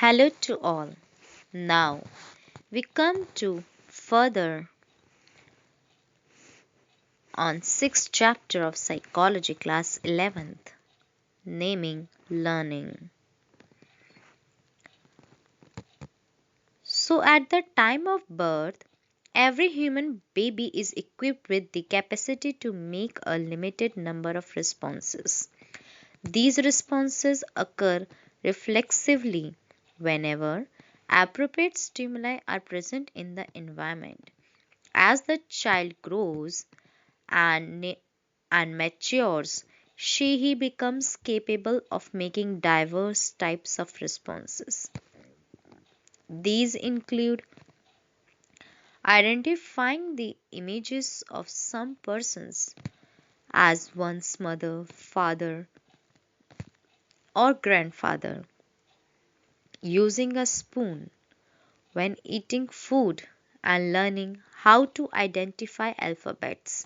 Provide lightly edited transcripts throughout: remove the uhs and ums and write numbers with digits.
Hello to all. Now we come to further on sixth chapter of psychology class 11th, naming learning. So at the time of birth, every human baby is equipped with the capacity to make a limited number of responses. These responses occur reflexively whenever appropriate stimuli are present in the environment. As the child grows and matures, he becomes capable of making diverse types of responses. These include identifying the images of some persons as one's mother, father, or grandfather, using a spoon when eating food, and learning how to identify alphabets,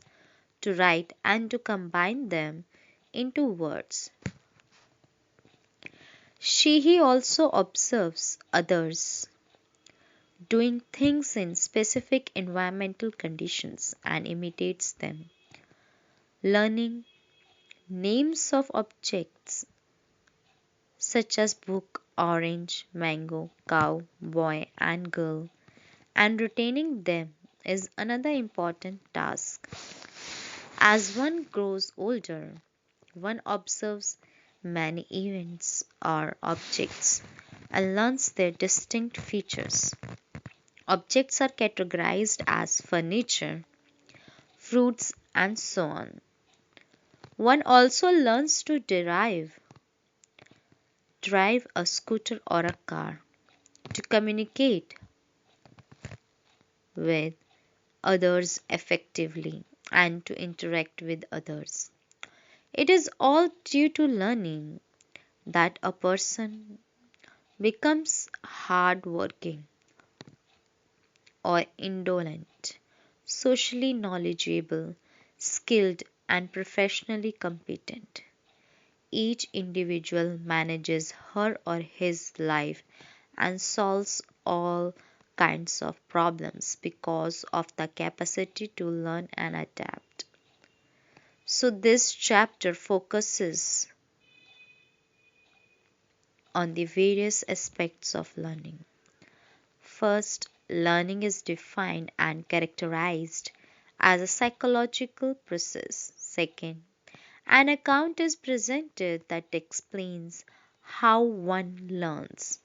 to write and to combine them into words. He also observes others doing things in specific environmental conditions and imitates them. Learning names of objects such as book, orange, mango, cow, boy, and girl, and retaining them is another important task. As one grows older, one observes many events or objects and learns their distinct features. Objects are categorized as furniture, fruits, and so on. One also learns to drive a scooter or a car, to communicate with others effectively, and to interact with others. It is all due to learning that a person becomes hardworking or indolent, socially knowledgeable, skilled, and professionally competent. Each individual manages her or his life and solves all kinds of problems because of the capacity to learn and adapt. So, this chapter focuses on the various aspects of learning. First, learning is defined and characterized as a psychological process. Second, an account is presented that explains how one learns.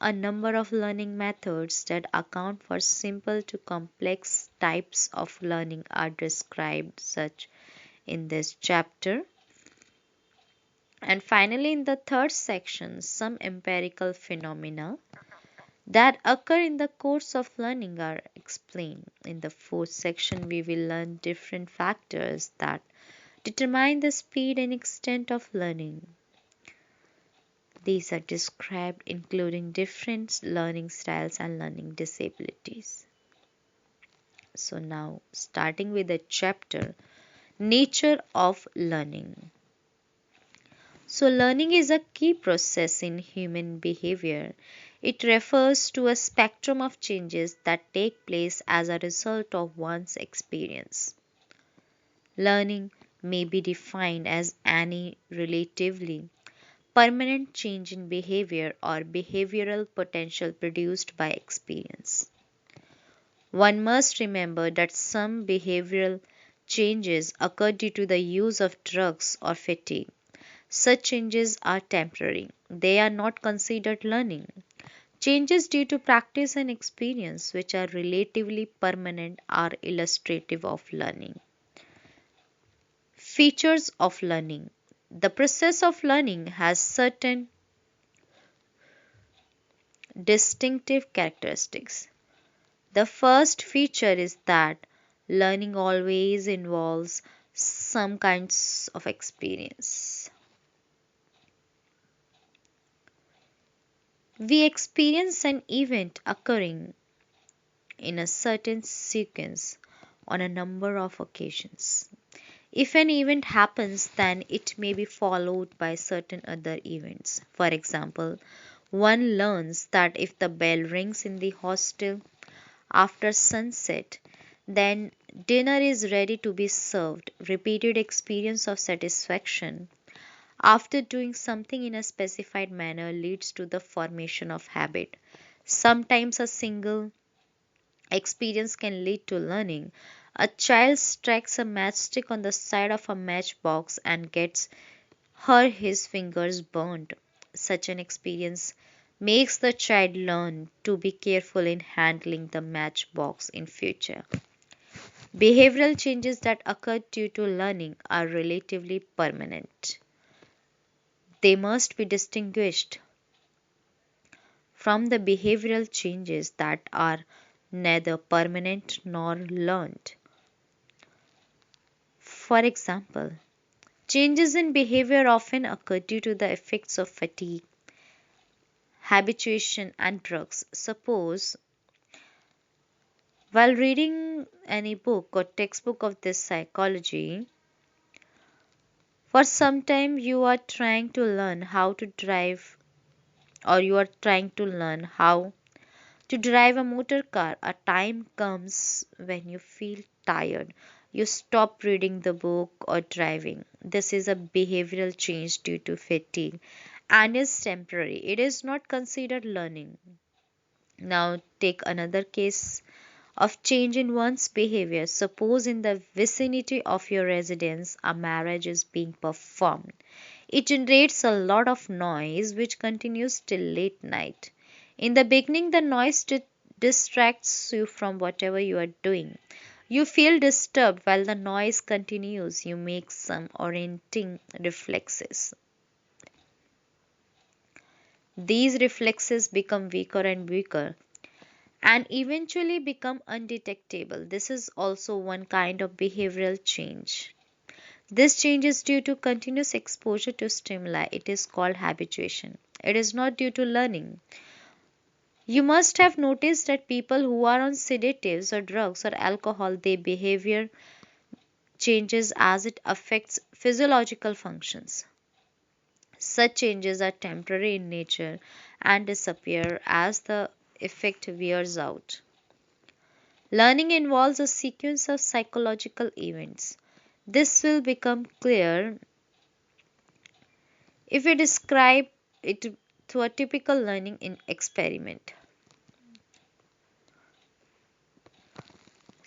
A number of learning methods that account for simple to complex types of learning are described such in this chapter. And finally, in the third section, some empirical phenomena that occur in the course of learning are explained. In the fourth section, we will learn different factors that determine the speed and extent of learning. These are described, including different learning styles and learning disabilities. So, now starting with the chapter Nature of Learning. So, learning is a key process in human behavior. It refers to a spectrum of changes that take place as a result of one's experience. Learning may be defined as any relatively permanent change in behavior or behavioral potential produced by experience. One must remember that some behavioral changes occur due to the use of drugs or fatigue. Such changes are temporary. They are not considered learning. Changes due to practice and experience, which are relatively permanent, are illustrative of learning. Features of learning. The process of learning has certain distinctive characteristics. The first feature is that learning always involves some kinds of experience. We experience an event occurring in a certain sequence on a number of occasions. If an event happens, then it may be followed by certain other events. For example, One learns that if the bell rings in the hostel after sunset, then dinner is ready to be served. Repeated experience of satisfaction after doing something in a specified manner leads to the formation of habit. Sometimes a single experience can lead to learning. A child strikes a matchstick on the side of a matchbox and gets his fingers burned. Such an experience makes the child learn to be careful in handling the matchbox in future. Behavioral changes that occur due to learning are relatively permanent. They must be distinguished from the behavioral changes that are neither permanent nor learned. For example, changes in behavior often occur due to the effects of fatigue, habituation, and drugs. Suppose, while reading any book or textbook of this psychology, for some time you are trying to learn how to drive, or you are trying to learn how to drive a motor car. A time comes when you feel tired. You stop reading the book or driving. This is a behavioral change due to fatigue and is temporary. It is not considered learning. Now, take another case of change in one's behavior. Suppose in the vicinity of your residence a marriage is being performed. It generates a lot of noise which continues till late night. In the beginning, the noise distracts you from whatever you are doing. You feel disturbed while the noise continues. You make some orienting reflexes. These reflexes become weaker and weaker and eventually become undetectable. This is also one kind of behavioral change. This change is due to continuous exposure to stimuli. It is called habituation. It is not due to learning. You must have noticed that people who are on sedatives or drugs or alcohol, their behavior changes as it affects physiological functions. Such changes are temporary in nature and disappear as the effect wears out. Learning involves a sequence of psychological events. This will become clear if we describe it through a typical learning in experiment.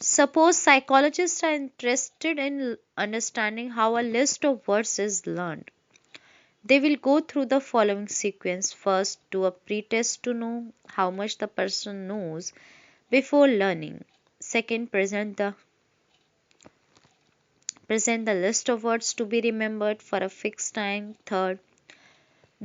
Suppose psychologists are interested in understanding how a list of words is learned. They will go through the following sequence. First, do a pretest to know how much the person knows before learning. Second, present the list of words to be remembered for a fixed time. Third,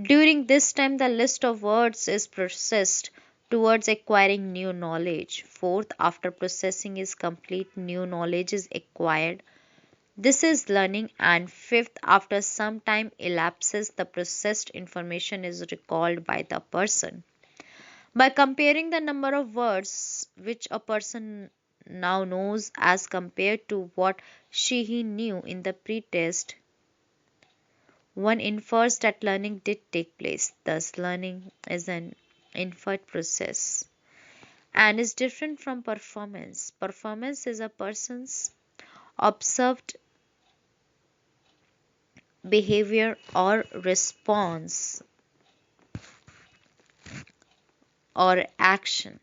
during this time the list of words is processed towards acquiring new knowledge. Fourth, after processing is complete, new knowledge is acquired. This is learning. And fifth, after some time elapses, the processed information is recalled by the person. By comparing the number of words which a person now knows as compared to what he knew in the pretest, one infers that learning did take place. Thus, learning is an inferred process and is different from performance. Performance is a person's observed behavior or response or action.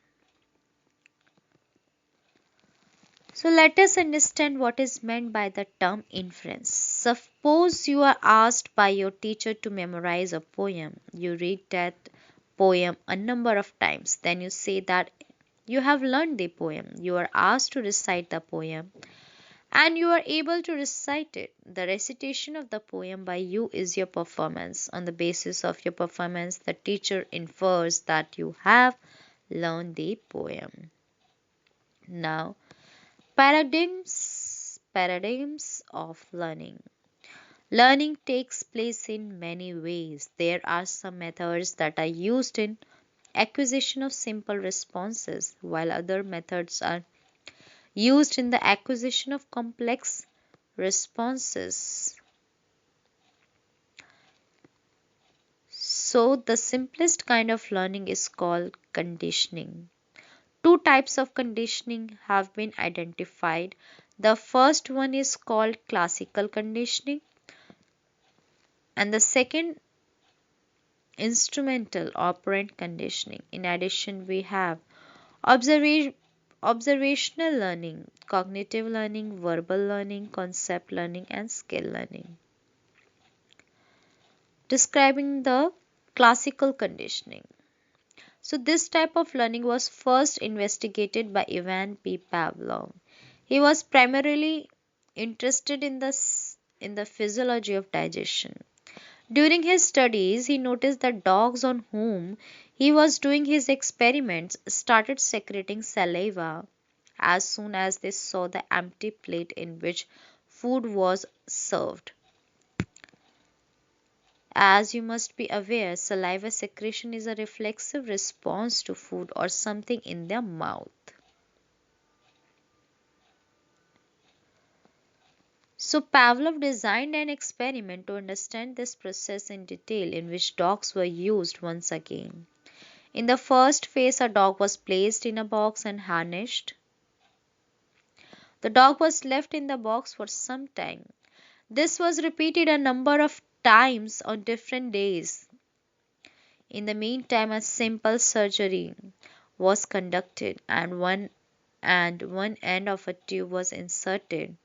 So let us understand what is meant by the term inference. Suppose you are asked by your teacher to memorize a poem. You read that poem a number of times. Then you say that you have learned the poem. You are asked to recite the poem and you are able to recite it. The recitation of the poem by you is your performance. On the basis of your performance, the teacher infers that you have learned the poem. Now, paradigms of learning. Learning takes place in many ways. There are some methods that are used in acquisition of simple responses, while other methods are used in the acquisition of complex responses. So, the simplest kind of learning is called conditioning. Two types of conditioning have been identified. The first one is called classical conditioning, and the second, instrumental operant conditioning. In addition, we have observa- observational learning, cognitive learning, verbal learning, concept learning, and skill learning. Describing the classical conditioning. So, this type of learning was first investigated by Ivan P. Pavlov. He was primarily interested in the physiology of digestion. During his studies, he noticed that dogs on whom he was doing his experiments started secreting saliva as soon as they saw the empty plate in which food was served. As you must be aware, saliva secretion is a reflexive response to food or something in their mouth. So, Pavlov designed an experiment to understand this process in detail, in which dogs were used once again. In the first phase, a dog was placed in a box and harnessed. The dog was left in the box for some time. This was repeated a number of times on different days. In the meantime, a simple surgery was conducted and one end of a tube was inserted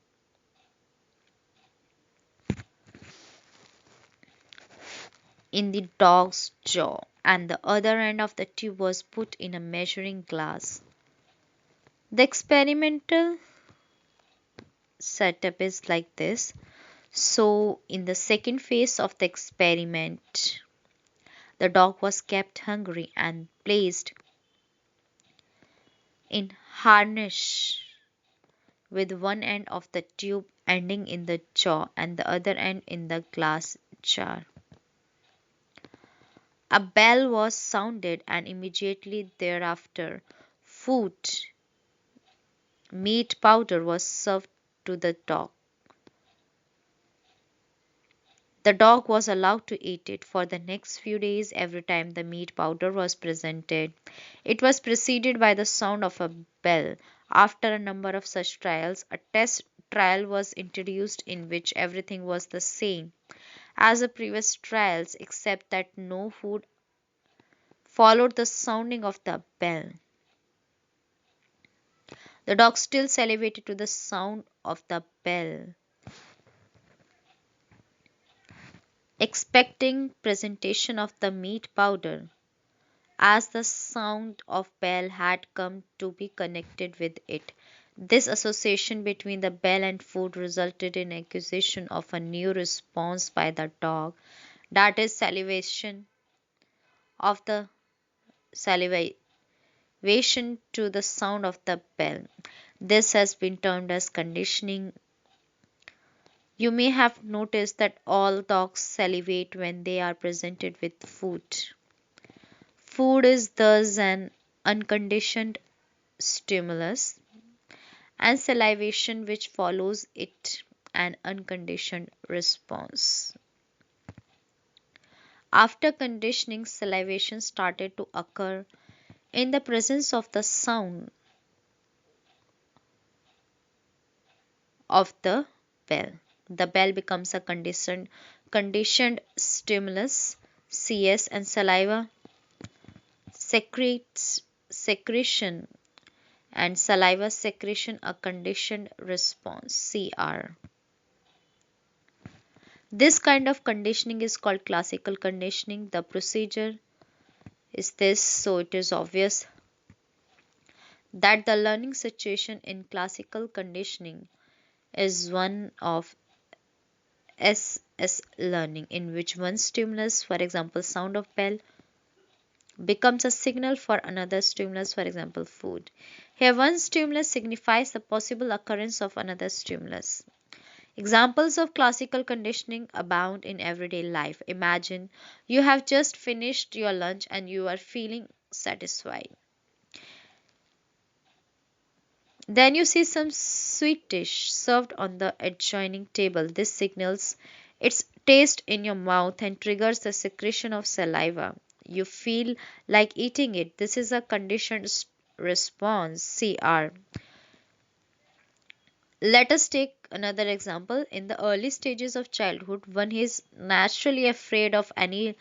in the dog's jaw, and the other end of the tube was put in a measuring glass. The experimental setup is like this. So, in the second phase of the experiment, the dog was kept hungry and placed in harness with one end of the tube ending in the jaw and the other end in the glass jar. A bell was sounded, and immediately thereafter, food, meat powder was served to the dog. The dog was allowed to eat it. For the next few days, every time the meat powder was presented, it was preceded by the sound of a bell. After a number of such trials, a test trial was introduced in which everything was the same as the previous trials except that no food followed the sounding of the bell. The dog still salivated to the sound of the bell, expecting presentation of the meat powder, as the sound of bell had come to be connected with it. This association between the bell and food resulted in acquisition of a new response by the dog, that is salivation of the salivation to the sound of the bell. This has been termed as conditioning. You may have noticed that all dogs salivate when they are presented with food. Food is thus an unconditioned stimulus, and salivation, which follows it, an unconditioned response. After conditioning, salivation started to occur in the presence of the sound of the bell. The bell becomes a conditioned stimulus, CS, and saliva secretion and saliva secretion a conditioned response, CR. This kind of conditioning is called classical conditioning. The procedure is this, so it is obvious that the learning situation in classical conditioning is one of SS learning, in which one stimulus, for example sound of bell, becomes a signal for another stimulus, for example food. Here one stimulus signifies the possible occurrence of another stimulus. Examples of classical conditioning abound in everyday life. Imagine you have just finished your lunch and you are feeling satisfied. Then you see some sweet dish served on the adjoining table. This signals it's taste in your mouth and triggers the secretion of saliva. You feel like eating it. This is a conditioned response, CR. Let us take another example. In the early stages of childhood, one is naturally afraid of any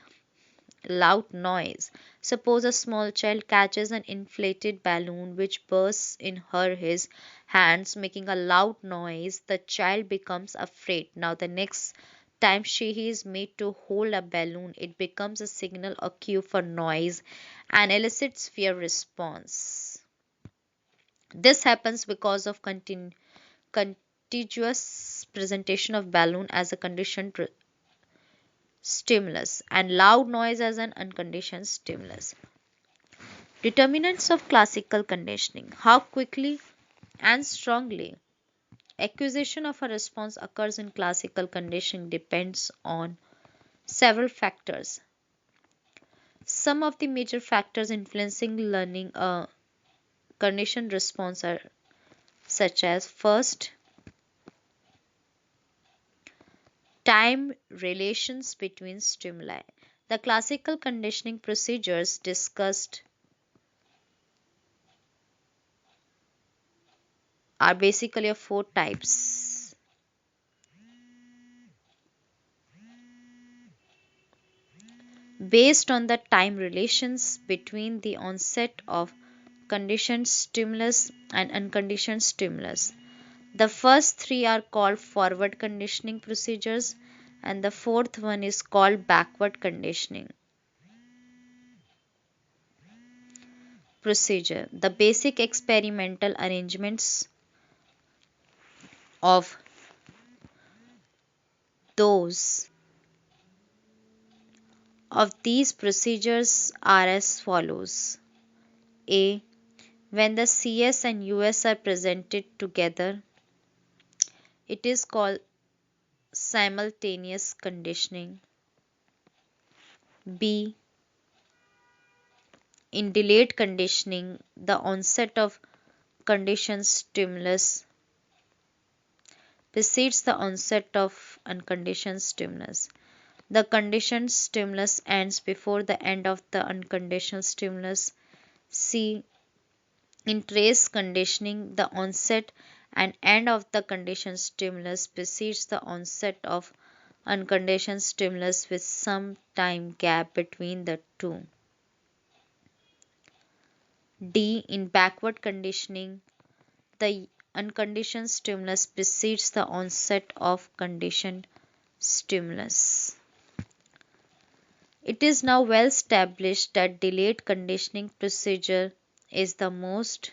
loud noise. Suppose a small child catches an inflated balloon which bursts in her his hands, making a loud noise. The child becomes afraid. Now, the next time she is made to hold a balloon, it becomes a signal or cue for noise and elicits fear response. This happens because of contiguous presentation of balloon as a conditioned stimulus and loud noise as an unconditioned stimulus. Determinants of classical conditioning. How quickly and strongly acquisition of a response occurs in classical conditioning depends on several factors. Some of the major factors influencing learning a conditioned response are such as: first, time relations between stimuli. The classical conditioning procedures discussed are basically of four types. Based on the time relations between the onset of conditioned stimulus and unconditioned stimulus. The first three are called forward conditioning procedures, and the fourth one is called backward conditioning procedure. The basic experimental arrangements of those of these procedures are as follows. A. When the CS and US are presented together, it is called simultaneous conditioning. B. In delayed conditioning, the onset of conditioned stimulus precedes the onset of unconditioned stimulus. The conditioned stimulus ends before the end of the unconditional stimulus. C. In trace conditioning, the onset and end of the conditioned stimulus precedes the onset of unconditioned stimulus with some time gap between the two. D. In backward conditioning, the unconditioned stimulus precedes the onset of conditioned stimulus. It is now well established that delayed conditioning procedure is the most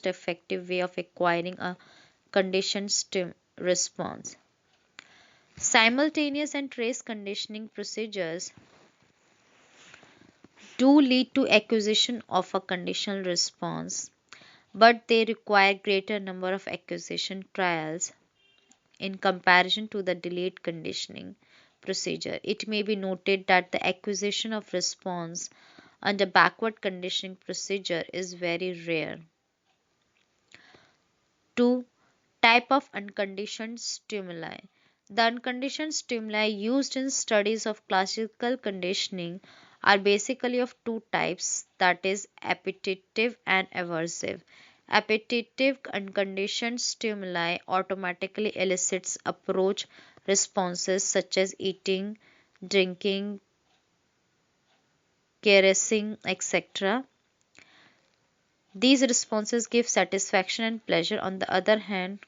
effective way of acquiring a conditioned response. Simultaneous and trace conditioning procedures do lead to acquisition of a conditional response, but they require greater number of acquisition trials in comparison to the delayed conditioning procedure. It may be noted that the acquisition of response under backward conditioning procedure is very rare. 2. Type of unconditioned stimuli. The unconditioned stimuli used in studies of classical conditioning are basically of two types, that is appetitive and aversive. Appetitive unconditioned stimuli automatically elicits approach responses such as eating, drinking, caressing, etc. These responses give satisfaction and pleasure. On the other hand,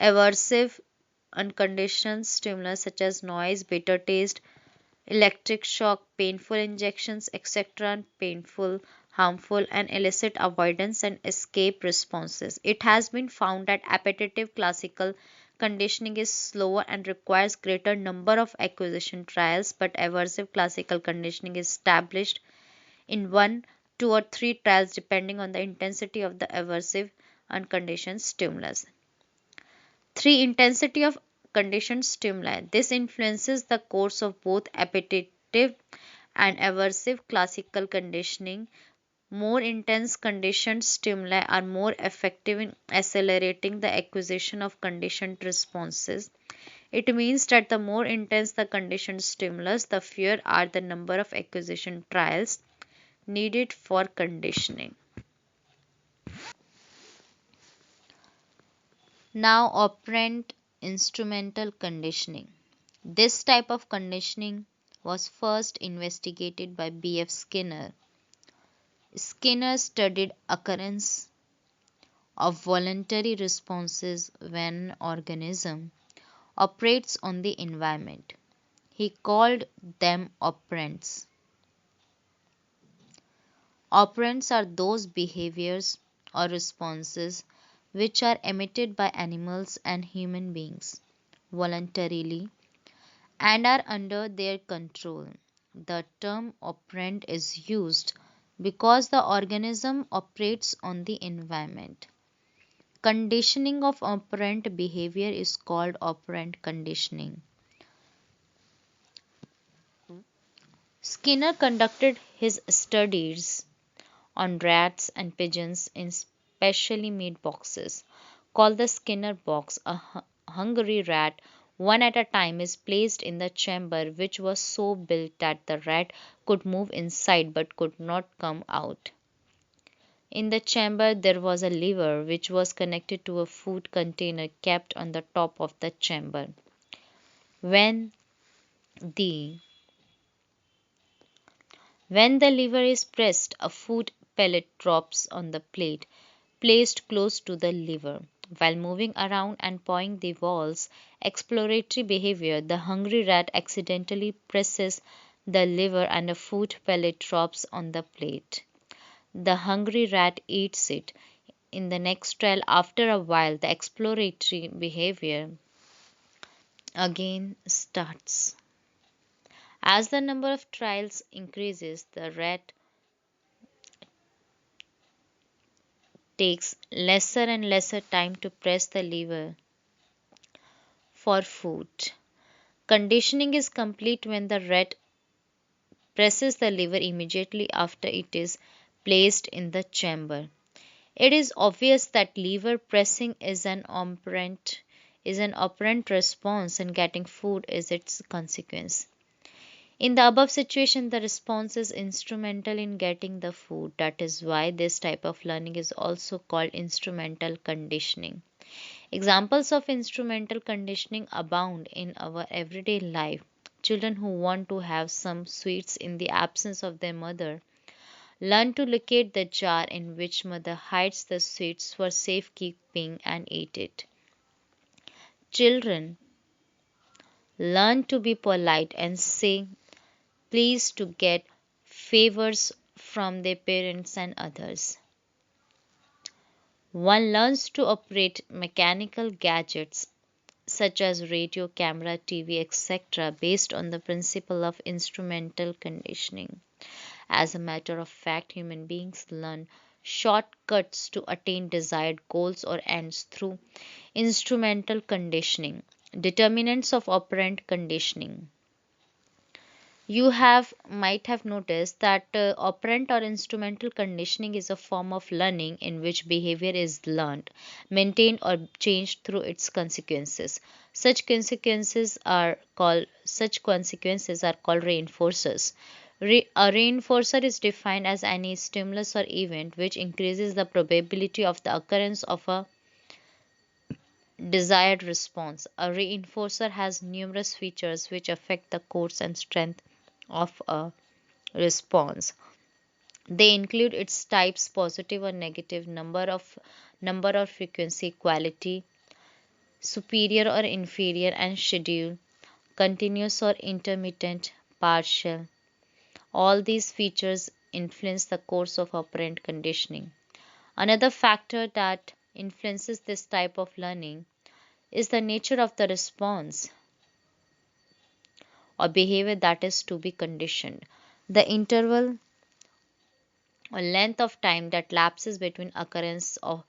aversive unconditioned stimuli such as noise, bitter taste, electric shock, painful injections, etc., painful, harmful, and elicit avoidance and escape responses. It has been found that appetitive classical conditioning is slower and requires greater number of acquisition trials, but aversive classical conditioning is established in 1, 2, or 3 trials depending on the intensity of the aversive unconditioned stimulus. 3. Intensity of conditioned stimuli. This influences the course of both appetitive and aversive classical conditioning. More intense conditioned stimuli are more effective in accelerating the acquisition of conditioned responses. It means that the more intense the conditioned stimulus, the fewer are the number of acquisition trials needed for conditioning. Now, operant instrumental conditioning. This type of conditioning was first investigated by B.F. Skinner. Skinner studied occurrence of voluntary responses when an organism operates on the environment. He called them operants. Operants are those behaviors or responses which are emitted by animals and human beings voluntarily and are under their control. The term operant is used because the organism operates on the environment. Conditioning of operant behavior is called operant conditioning. Skinner conducted his studies on rats and pigeons in specially made boxes called the Skinner box. A hungry rat, one at a time, is placed in the chamber, which was so built that the rat could move inside but could not come out. In the chamber there was a lever which was connected to a food container kept on the top of the chamber. When the when the lever is pressed, a food pellet drops on the plate placed close to the lever. While moving around and pawing the walls, exploratory behavior, the hungry rat accidentally presses the lever and a food pellet drops on the plate. The hungry rat eats it. In the next trial, after a while, the exploratory behavior again starts. As the number of trials increases, the rat takes lesser and lesser time to press the lever for food. Conditioning is complete when the rat presses the lever immediately after it is placed in the chamber. It is obvious that lever pressing is an operant response and getting food is its consequence. In the above situation, the response is instrumental in getting the food. That is why this type of learning is also called instrumental conditioning. Examples of instrumental conditioning abound in our everyday life. Children who want to have some sweets in the absence of their mother learn to locate the jar in which mother hides the sweets for safekeeping and eat it. Children learn to be polite and say please to get favors from their parents and others. One learns to operate mechanical gadgets such as radio, camera, TV, etc., based on the principle of instrumental conditioning. As a matter of fact, human beings learn shortcuts to attain desired goals or ends through instrumental conditioning. Determinants of operant conditioning. You have might have noticed that operant or instrumental conditioning is a form of learning in which behavior is learned, maintained or changed through its consequences. Such consequences are called reinforcers. A reinforcer is defined as any stimulus or event which increases the probability of the occurrence of a desired response. A reinforcer has numerous features which affect the course and strength of a response. They include its types, positive or negative, number or frequency, quality, superior or inferior, and schedule, continuous or intermittent, partial. All these features influence the course of operant conditioning. Another factor that influences this type of learning is the nature of the response or behavior that is to be conditioned. The interval or length of time that lapses between occurrence of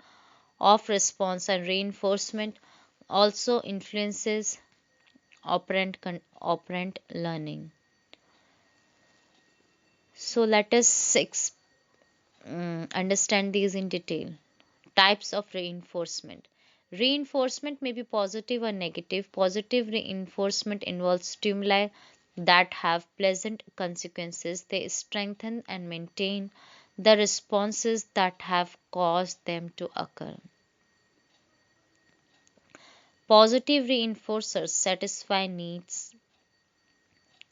response and reinforcement also influences operant learning. So understand these in detail. Types of reinforcement. Reinforcement may be positive or negative. Positive reinforcement involves stimuli that have pleasant consequences. They strengthen and maintain the responses that have caused them to occur. Positive reinforcers satisfy needs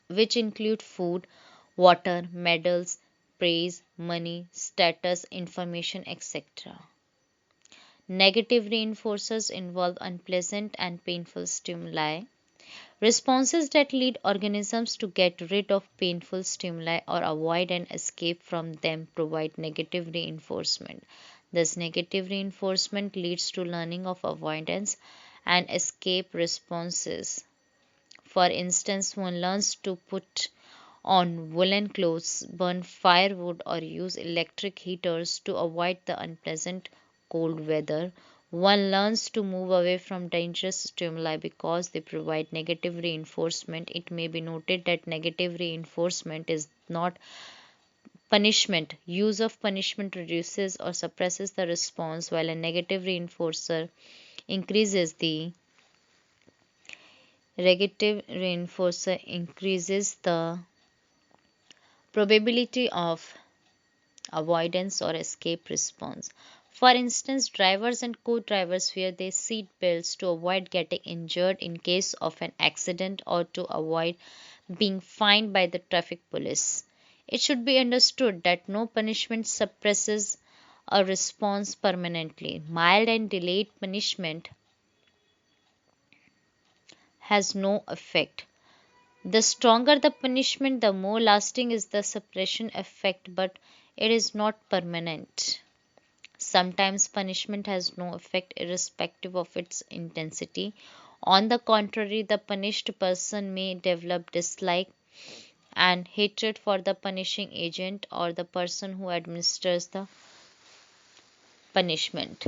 which include food, water, medals, praise, money, status, information, etc. Negative reinforcers involve unpleasant and painful stimuli. Responses that lead organisms to get rid of painful stimuli or avoid and escape from them provide negative reinforcement. Thus, negative reinforcement leads to learning of avoidance and escape responses. For instance, one learns to put on woolen clothes, burn firewood, or use electric heaters to avoid the unpleasant cold weather. One learns to move away from dangerous stimuli because they provide negative reinforcement. It may be noted that negative reinforcement is not punishment. Use of punishment reduces or suppresses the response, while a negative reinforcer increases the probability of avoidance or escape response. For instance, drivers and co-drivers wear their seat belts to avoid getting injured in case of an accident or to avoid being fined by the traffic police. It should be understood that no punishment suppresses a response permanently. Mild and delayed punishment has no effect. The stronger the punishment, the more lasting is the suppression effect, but it is not permanent. Sometimes punishment has no effect irrespective of its intensity. On the contrary, the punished person may develop dislike and hatred for the punishing agent or the person who administers the punishment.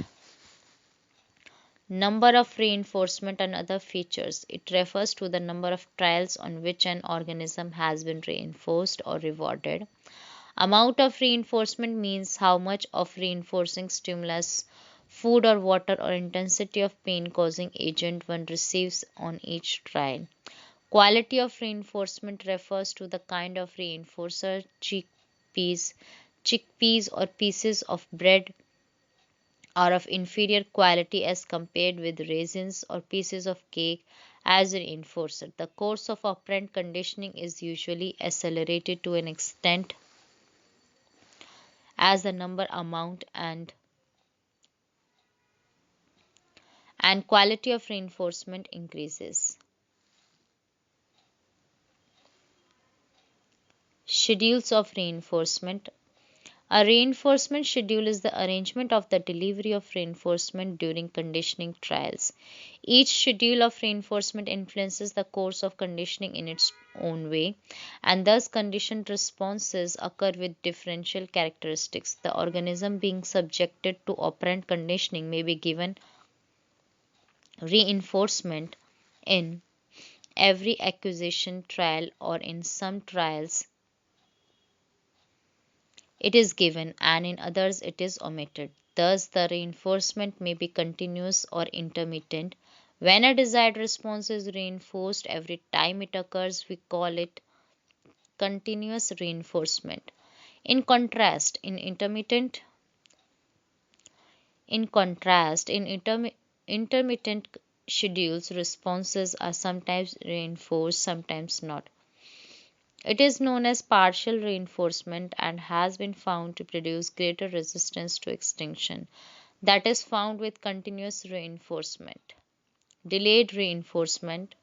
Number of reinforcement and other features. It refers to the number of trials on which an organism has been reinforced or rewarded. Amount of reinforcement means how much of reinforcing stimulus, food or water, or intensity of pain causing agent one receives on each trial. Quality of reinforcement refers to the kind of reinforcer. Chickpeas or pieces of bread are of inferior quality as compared with raisins or pieces of cake as a reinforcer. The course of operant conditioning is usually accelerated to an extent as the number, amount, and quality of reinforcement increases. Schedules of reinforcement. A reinforcement schedule is the arrangement of the delivery of reinforcement during conditioning trials. Each schedule of reinforcement influences the course of conditioning in its own way, and thus conditioned responses occur with differential characteristics. The organism being subjected to operant conditioning may be given reinforcement in every acquisition trial, or in some trials it is given and in others it is omitted. Thus, the reinforcement may be continuous or intermittent. When a desired response is reinforced every time it occurs, we call it continuous reinforcement. In contrast, intermittent schedules, responses are sometimes reinforced, sometimes not. It is known as partial reinforcement and has been found to produce greater resistance to extinction that is found with continuous reinforcement. Delayed reinforcement.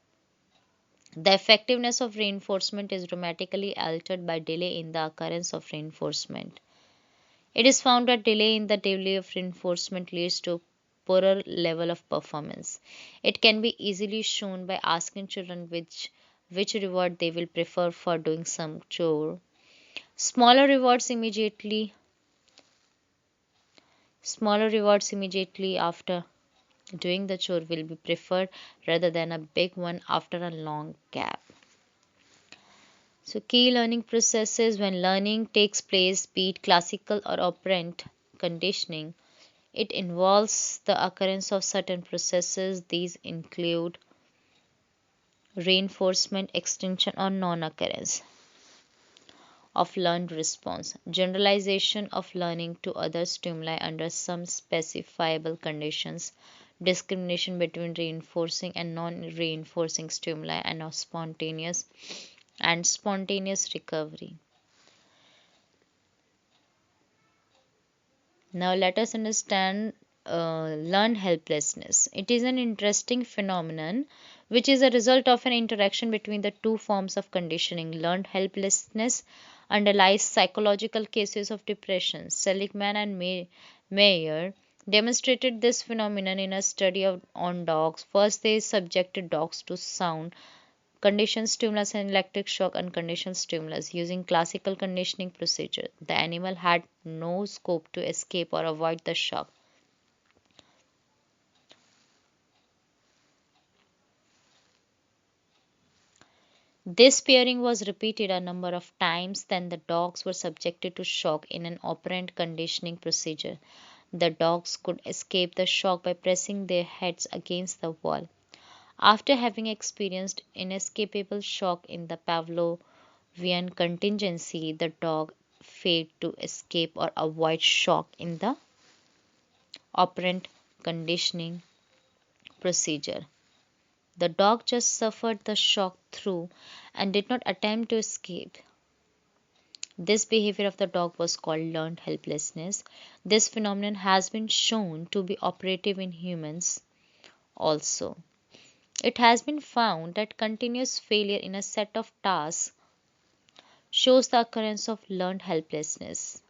The effectiveness of reinforcement is dramatically altered by delay in the occurrence of reinforcement. It is found that delay in the delivery of reinforcement leads to poorer level of performance. It can be easily shown by asking children which reward they will prefer for doing some chore. Smaller rewards immediately after doing the chore will be preferred rather than a big one after a long gap. So, key learning processes when learning takes place, be it classical or operant conditioning, it involves the occurrence of certain processes. These include reinforcement, extinction, or non occurrence of learned response, generalization of learning to other stimuli under some specifiable conditions, discrimination between reinforcing and non reinforcing stimuli, and spontaneous recovery. Now, let us understand learned helplessness. It is an interesting phenomenon which is a result of an interaction between the two forms of conditioning. Learned helplessness underlies psychological cases of depression. Seligman and Mayer demonstrated this phenomenon in a study on dogs. First, they subjected dogs to sound conditioned stimulus and electric shock unconditioned stimulus using classical conditioning procedure. The animal had no scope to escape or avoid the shock. This pairing was repeated a number of times, then the dogs were subjected to shock in an operant conditioning procedure. The dogs could escape the shock by pressing their heads against the wall. After having experienced inescapable shock in the Pavlovian contingency, the dog failed to escape or avoid shock in the operant conditioning procedure. The dog just suffered the shock through and did not attempt to escape. This behavior of the dog was called learned helplessness. This phenomenon has been shown to be operative in humans also. It has been found that continuous failure in a set of tasks shows the occurrence of learned helplessness.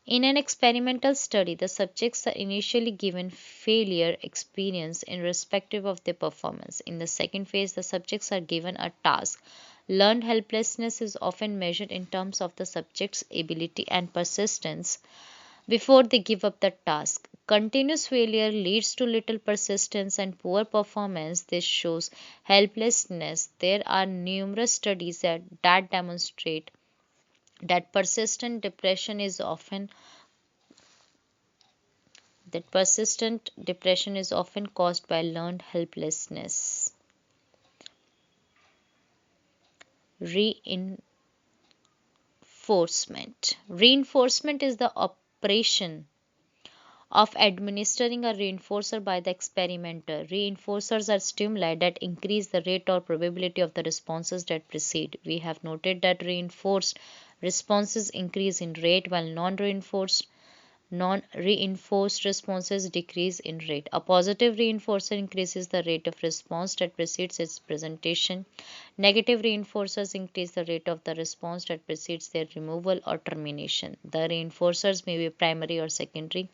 In an experimental study, the subjects are initially given failure experience in respective of their performance. In the second phase, the subjects are given a task. Learned helplessness is often measured in terms of the subject's ability and persistence before they give up the task. Continuous failure leads to little persistence and poor performance. This shows helplessness. There are numerous studies that demonstrate that persistent depression is often caused by learned helplessness. Reinforcement is the operation of administering a reinforcer by the experimenter. Reinforcers are stimuli that increase the rate or probability of the responses that precede. We have noted that reinforced responses increase in rate while non-reinforced responses decrease in rate. A positive reinforcer increases the rate of response that precedes its presentation. Negative reinforcers increase the rate of the response that precedes their removal or termination. The reinforcers may be primary or secondary.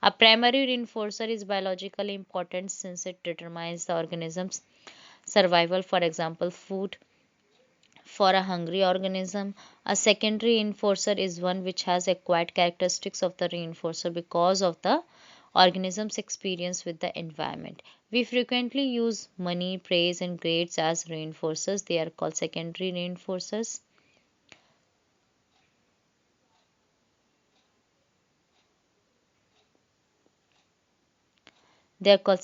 A primary reinforcer is biologically important since it determines the organism's survival, for example, food for a hungry organism. A secondary reinforcer is one which has acquired characteristics of the reinforcer because of the organism's experience with the environment. We frequently use money, praise, and grades as reinforcers. They are called secondary reinforcers. They are called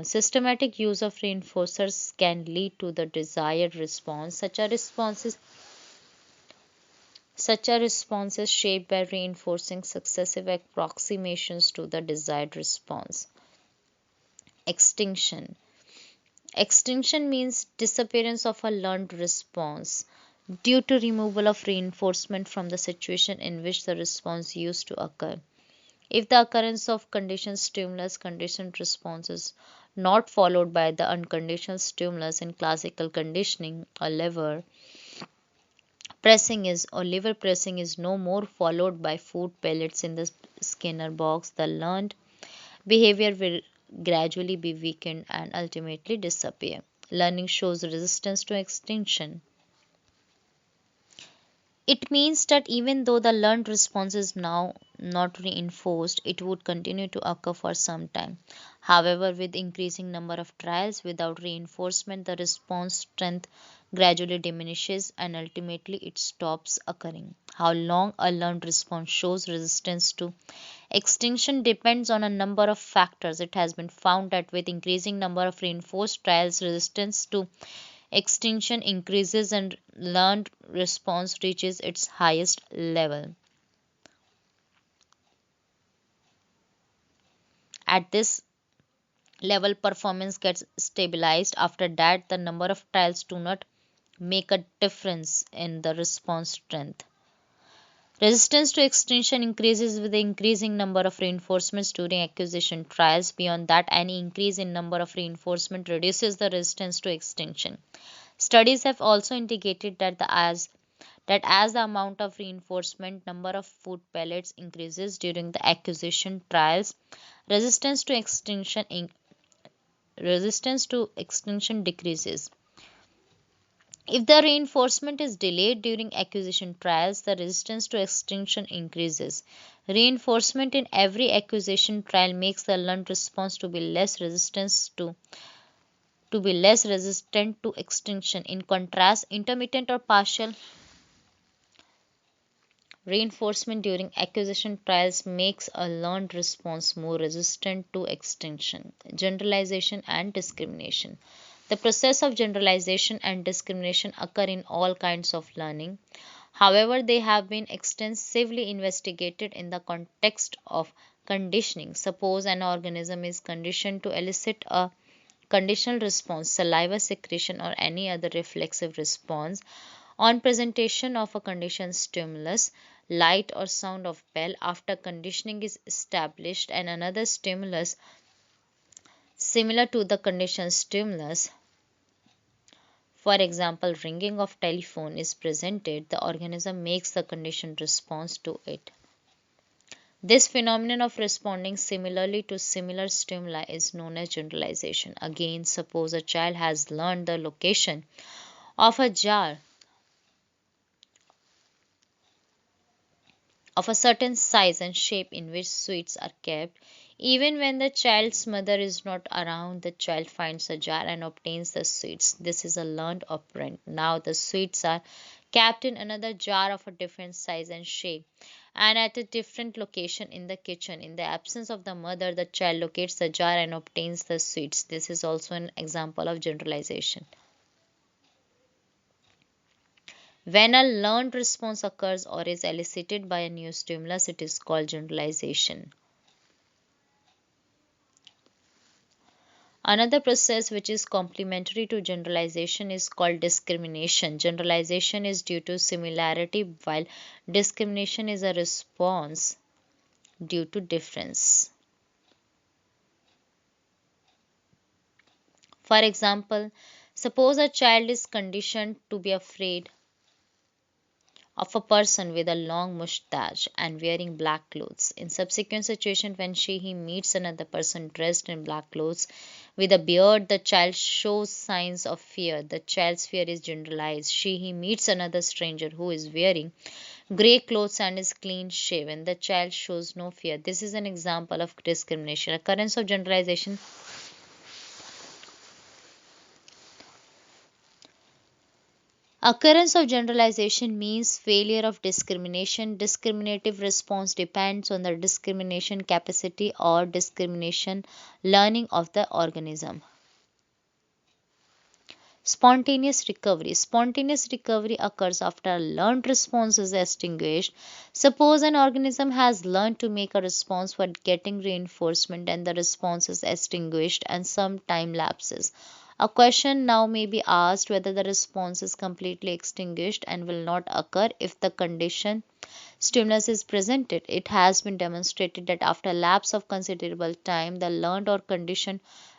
systematic use of reinforcers can lead to the desired response. Such a response is shaped by reinforcing successive approximations to the desired response. Extinction. Extinction means disappearance of a learned response due to removal of reinforcement from the situation in which the response used to occur. If the occurrence of conditioned stimulus conditioned response is not followed by the unconditional stimulus in classical conditioning, a liver pressing is no more followed by food pellets in the Skinner box, the learned behavior will gradually be weakened and ultimately disappear. Learning shows resistance to extinction. It means that even though the learned response is now not reinforced, it would continue to occur for some time. However, with increasing number of trials without reinforcement, the response strength gradually diminishes and ultimately it stops occurring. How long a learned response shows resistance to extinction depends on a number of factors. It has been found that with increasing number of reinforced trials, resistance to extinction increases and learned response reaches its highest level. At this level, performance gets stabilized. After that, the number of trials do not make a difference in the response strength. Resistance to extinction increases with the increasing number of reinforcements during acquisition trials. Beyond that, any increase in number of reinforcement reduces the resistance to extinction. Studies have also indicated that as the amount of reinforcement number of food pellets increases during the acquisition trials, resistance to extinction decreases. If the reinforcement is delayed during acquisition trials, the resistance to extinction increases. Reinforcement in every acquisition trial makes the learned response to be less resistant to extinction. In contrast, intermittent or partial reinforcement during acquisition trials makes a learned response more resistant to extinction. Generalization and discrimination. The process of generalization and discrimination occur in all kinds of learning. However, they have been extensively investigated in the context of conditioning. Suppose an organism is conditioned to elicit a conditional response, saliva secretion, or any other reflexive response on presentation of a conditioned stimulus, light or sound of bell. After conditioning is established and another stimulus similar to the conditioned stimulus, for example ringing of telephone, is presented, the organism makes the conditioned response to it. This phenomenon of responding similarly to similar stimuli is known as generalization. Again, suppose a child has learned the location of a jar of a certain size and shape in which sweets are kept. Even when the child's mother is not around, the child finds a jar and obtains the sweets. This is a learned operand. Now the sweets are kept in another jar of a different size and shape and at a different location in the kitchen. In the absence of the mother, the child locates the jar and obtains the sweets. This is also an example of generalization. When a learned response occurs or is elicited by a new stimulus, it is called generalization. Another process which is complementary to generalization is called discrimination. Generalization is due to similarity, while discrimination is a response due to difference. For example, suppose a child is conditioned to be afraid of a person with a long mustache and wearing black clothes. In subsequent situation, when he meets another person dressed in black clothes with a beard, the child shows signs of fear. The child's fear is generalized. He meets another stranger who is wearing grey clothes and is clean shaven. The child shows no fear. This is an example of discrimination. Occurrence of generalization. Occurrence of generalization means failure of discrimination. Discriminative response depends on the discrimination capacity or discrimination learning of the organism. Spontaneous recovery. Spontaneous recovery occurs after a learned response is extinguished. Suppose an organism has learned to make a response for getting reinforcement and the response is extinguished and some time lapses. A question now may be asked whether the response is completely extinguished and will not occur if the condition stimulus is presented. It has been demonstrated that after a lapse of considerable time, the learned or conditioned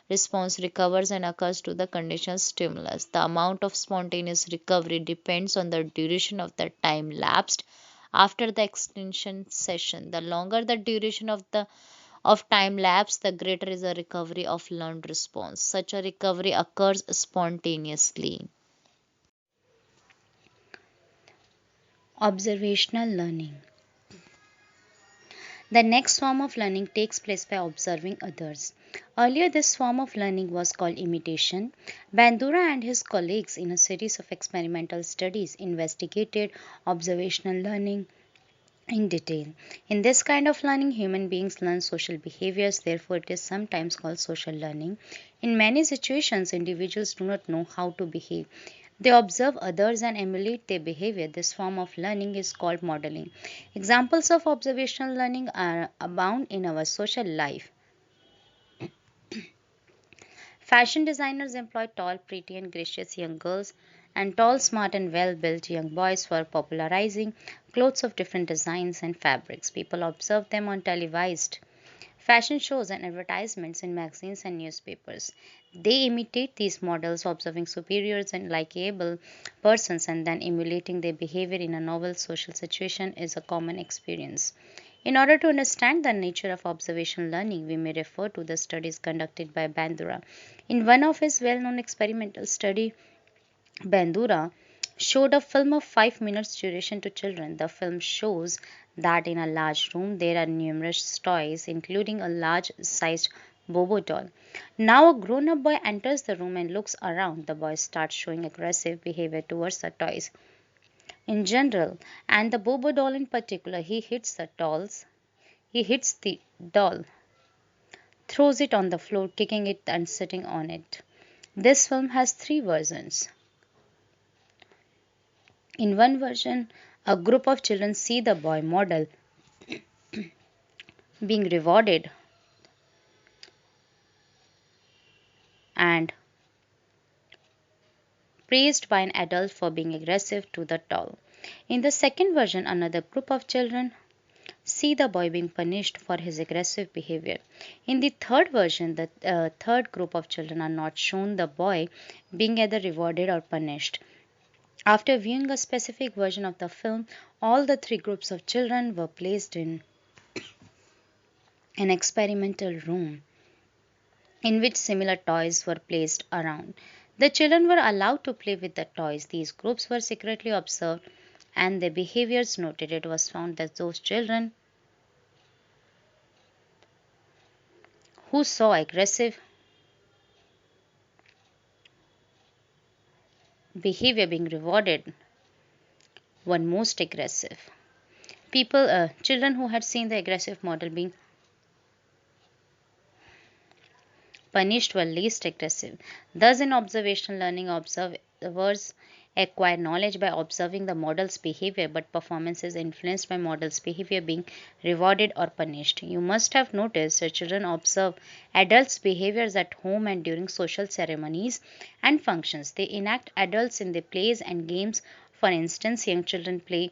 response recovers and occurs to the conditioned stimulus. The amount of spontaneous recovery depends on the duration of the time lapsed after the extinction session. The longer the duration of time lapse, the greater is the recovery of learned response. Such a recovery occurs spontaneously. Observational learning. The next form of learning takes place by observing others. Earlier, this form of learning was called imitation. Bandura and his colleagues, in a series of experimental studies, investigated observational learning in detail. In this kind of learning, human beings learn social behaviors, therefore, it is sometimes called social learning. In many situations, individuals do not know how to behave. They observe others and emulate their behavior. This form of learning is called modeling. Examples of observational learning are abound in our social life. Fashion designers employ tall, pretty, and gracious young girls and tall, smart, and well built young boys for popularizing clothes of different designs and fabrics. People observe them on televised fashion shows and advertisements in magazines and newspapers. They imitate these models, observing superiors and likable persons and then emulating their behavior in a novel social situation is a common experience. In order to understand the nature of observational learning, we may refer to the studies conducted by Bandura. In one of his well known experimental studies, Bandura showed a film of 5 minutes duration to children. The film shows that in a large room there are numerous toys, including a large sized Bobo doll. Now, a grown up boy enters the room and looks around. The boy starts showing aggressive behavior towards the toys in general, and the Bobo doll in particular. He hits the doll, throws it on the floor, kicking it and sitting on it. This film has three versions. In one version, a group of children see the boy model being rewarded and praised by an adult for being aggressive to the doll. In the second version, another group of children see the boy being punished for his aggressive behavior. In the third version, the third group of children are not shown the boy being either rewarded or punished. After viewing a specific version of the film, all the three groups of children were placed in an experimental room in which similar toys were placed around. The children were allowed to play with the toys. These groups were secretly observed and their behaviors noted. It was found that those children who saw aggressive behavior being rewarded were most aggressive. Children who had seen the aggressive model being punished were least aggressive. Thus, in observational learning, observers acquire knowledge by observing the model's behavior, but performance is influenced by model's behavior being rewarded or punished. You must have noticed that children observe adults' behaviors at home and during social ceremonies and functions. They enact adults in their plays and games. For instance, young children play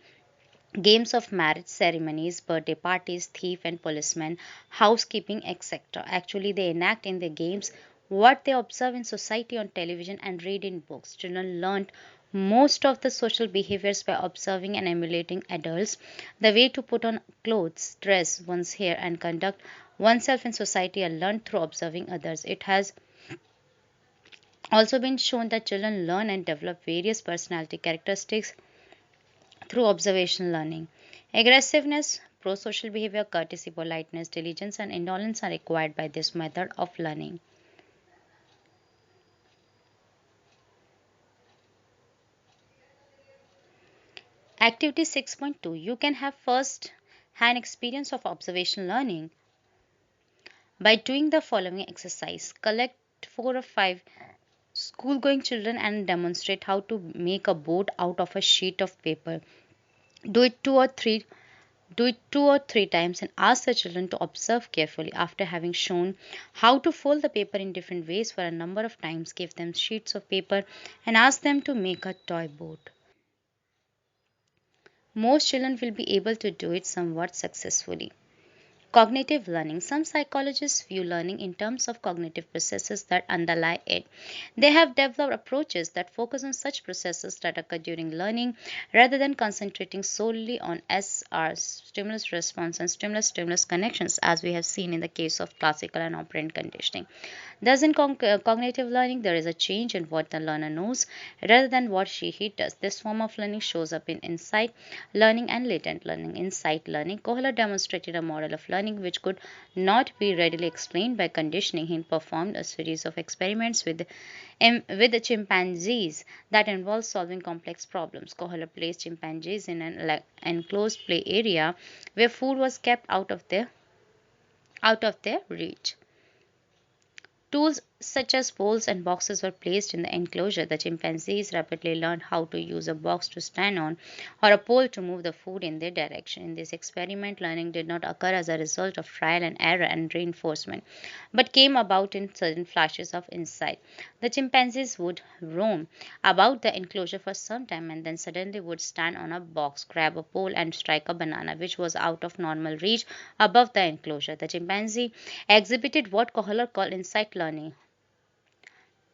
games of marriage ceremonies, birthday parties, thief and policeman, housekeeping, etc. Actually, they enact in their games what they observe in society on television and read in books. Children learned most of the social behaviors by observing and emulating adults. The way to put on clothes, dress one's hair, and conduct oneself in society are learned through observing others. It has also been shown that children learn and develop various personality characteristics through observational learning. Aggressiveness, pro-social behavior, courtesy, politeness, diligence, and indolence are required by this method of learning. Activity 6.2. You can have first hand experience of observational learning by doing the following exercise. Collect 4 or 5 school going children and demonstrate how to make a boat out of a sheet of paper. Do it two or three Do it 2 or 3 times and ask the children to observe carefully. After having shown how to fold the paper in different ways for a number of times, give them sheets of paper and ask them to make a toy boat. Most children will be able to do it somewhat successfully. Cognitive learning. Some psychologists view learning in terms of cognitive processes that underlie it. They have developed approaches that focus on such processes that occur during learning rather than concentrating solely on SR, stimulus response, and stimulus stimulus connections, as we have seen in the case of classical and operant conditioning. Thus, in cognitive learning, there is a change in what the learner knows rather than what he does. This form of learning shows up in insight learning and latent learning. Insight learning. Kohler demonstrated a model of learning which could not be readily explained by conditioning. He performed a series of experiments with the chimpanzees that involved solving complex problems. Kohler placed chimpanzees in an enclosed play area where food was kept out of their reach. Tools such as poles and boxes were placed in the enclosure. The chimpanzees rapidly learned how to use a box to stand on or a pole to move the food in their direction. In this experiment, learning did not occur as a result of trial and error and reinforcement, but came about in sudden flashes of insight. The chimpanzees would roam about the enclosure for some time and then suddenly would stand on a box, grab a pole, and strike a banana, which was out of normal reach above the enclosure. The chimpanzee exhibited what Kohler called insight learning,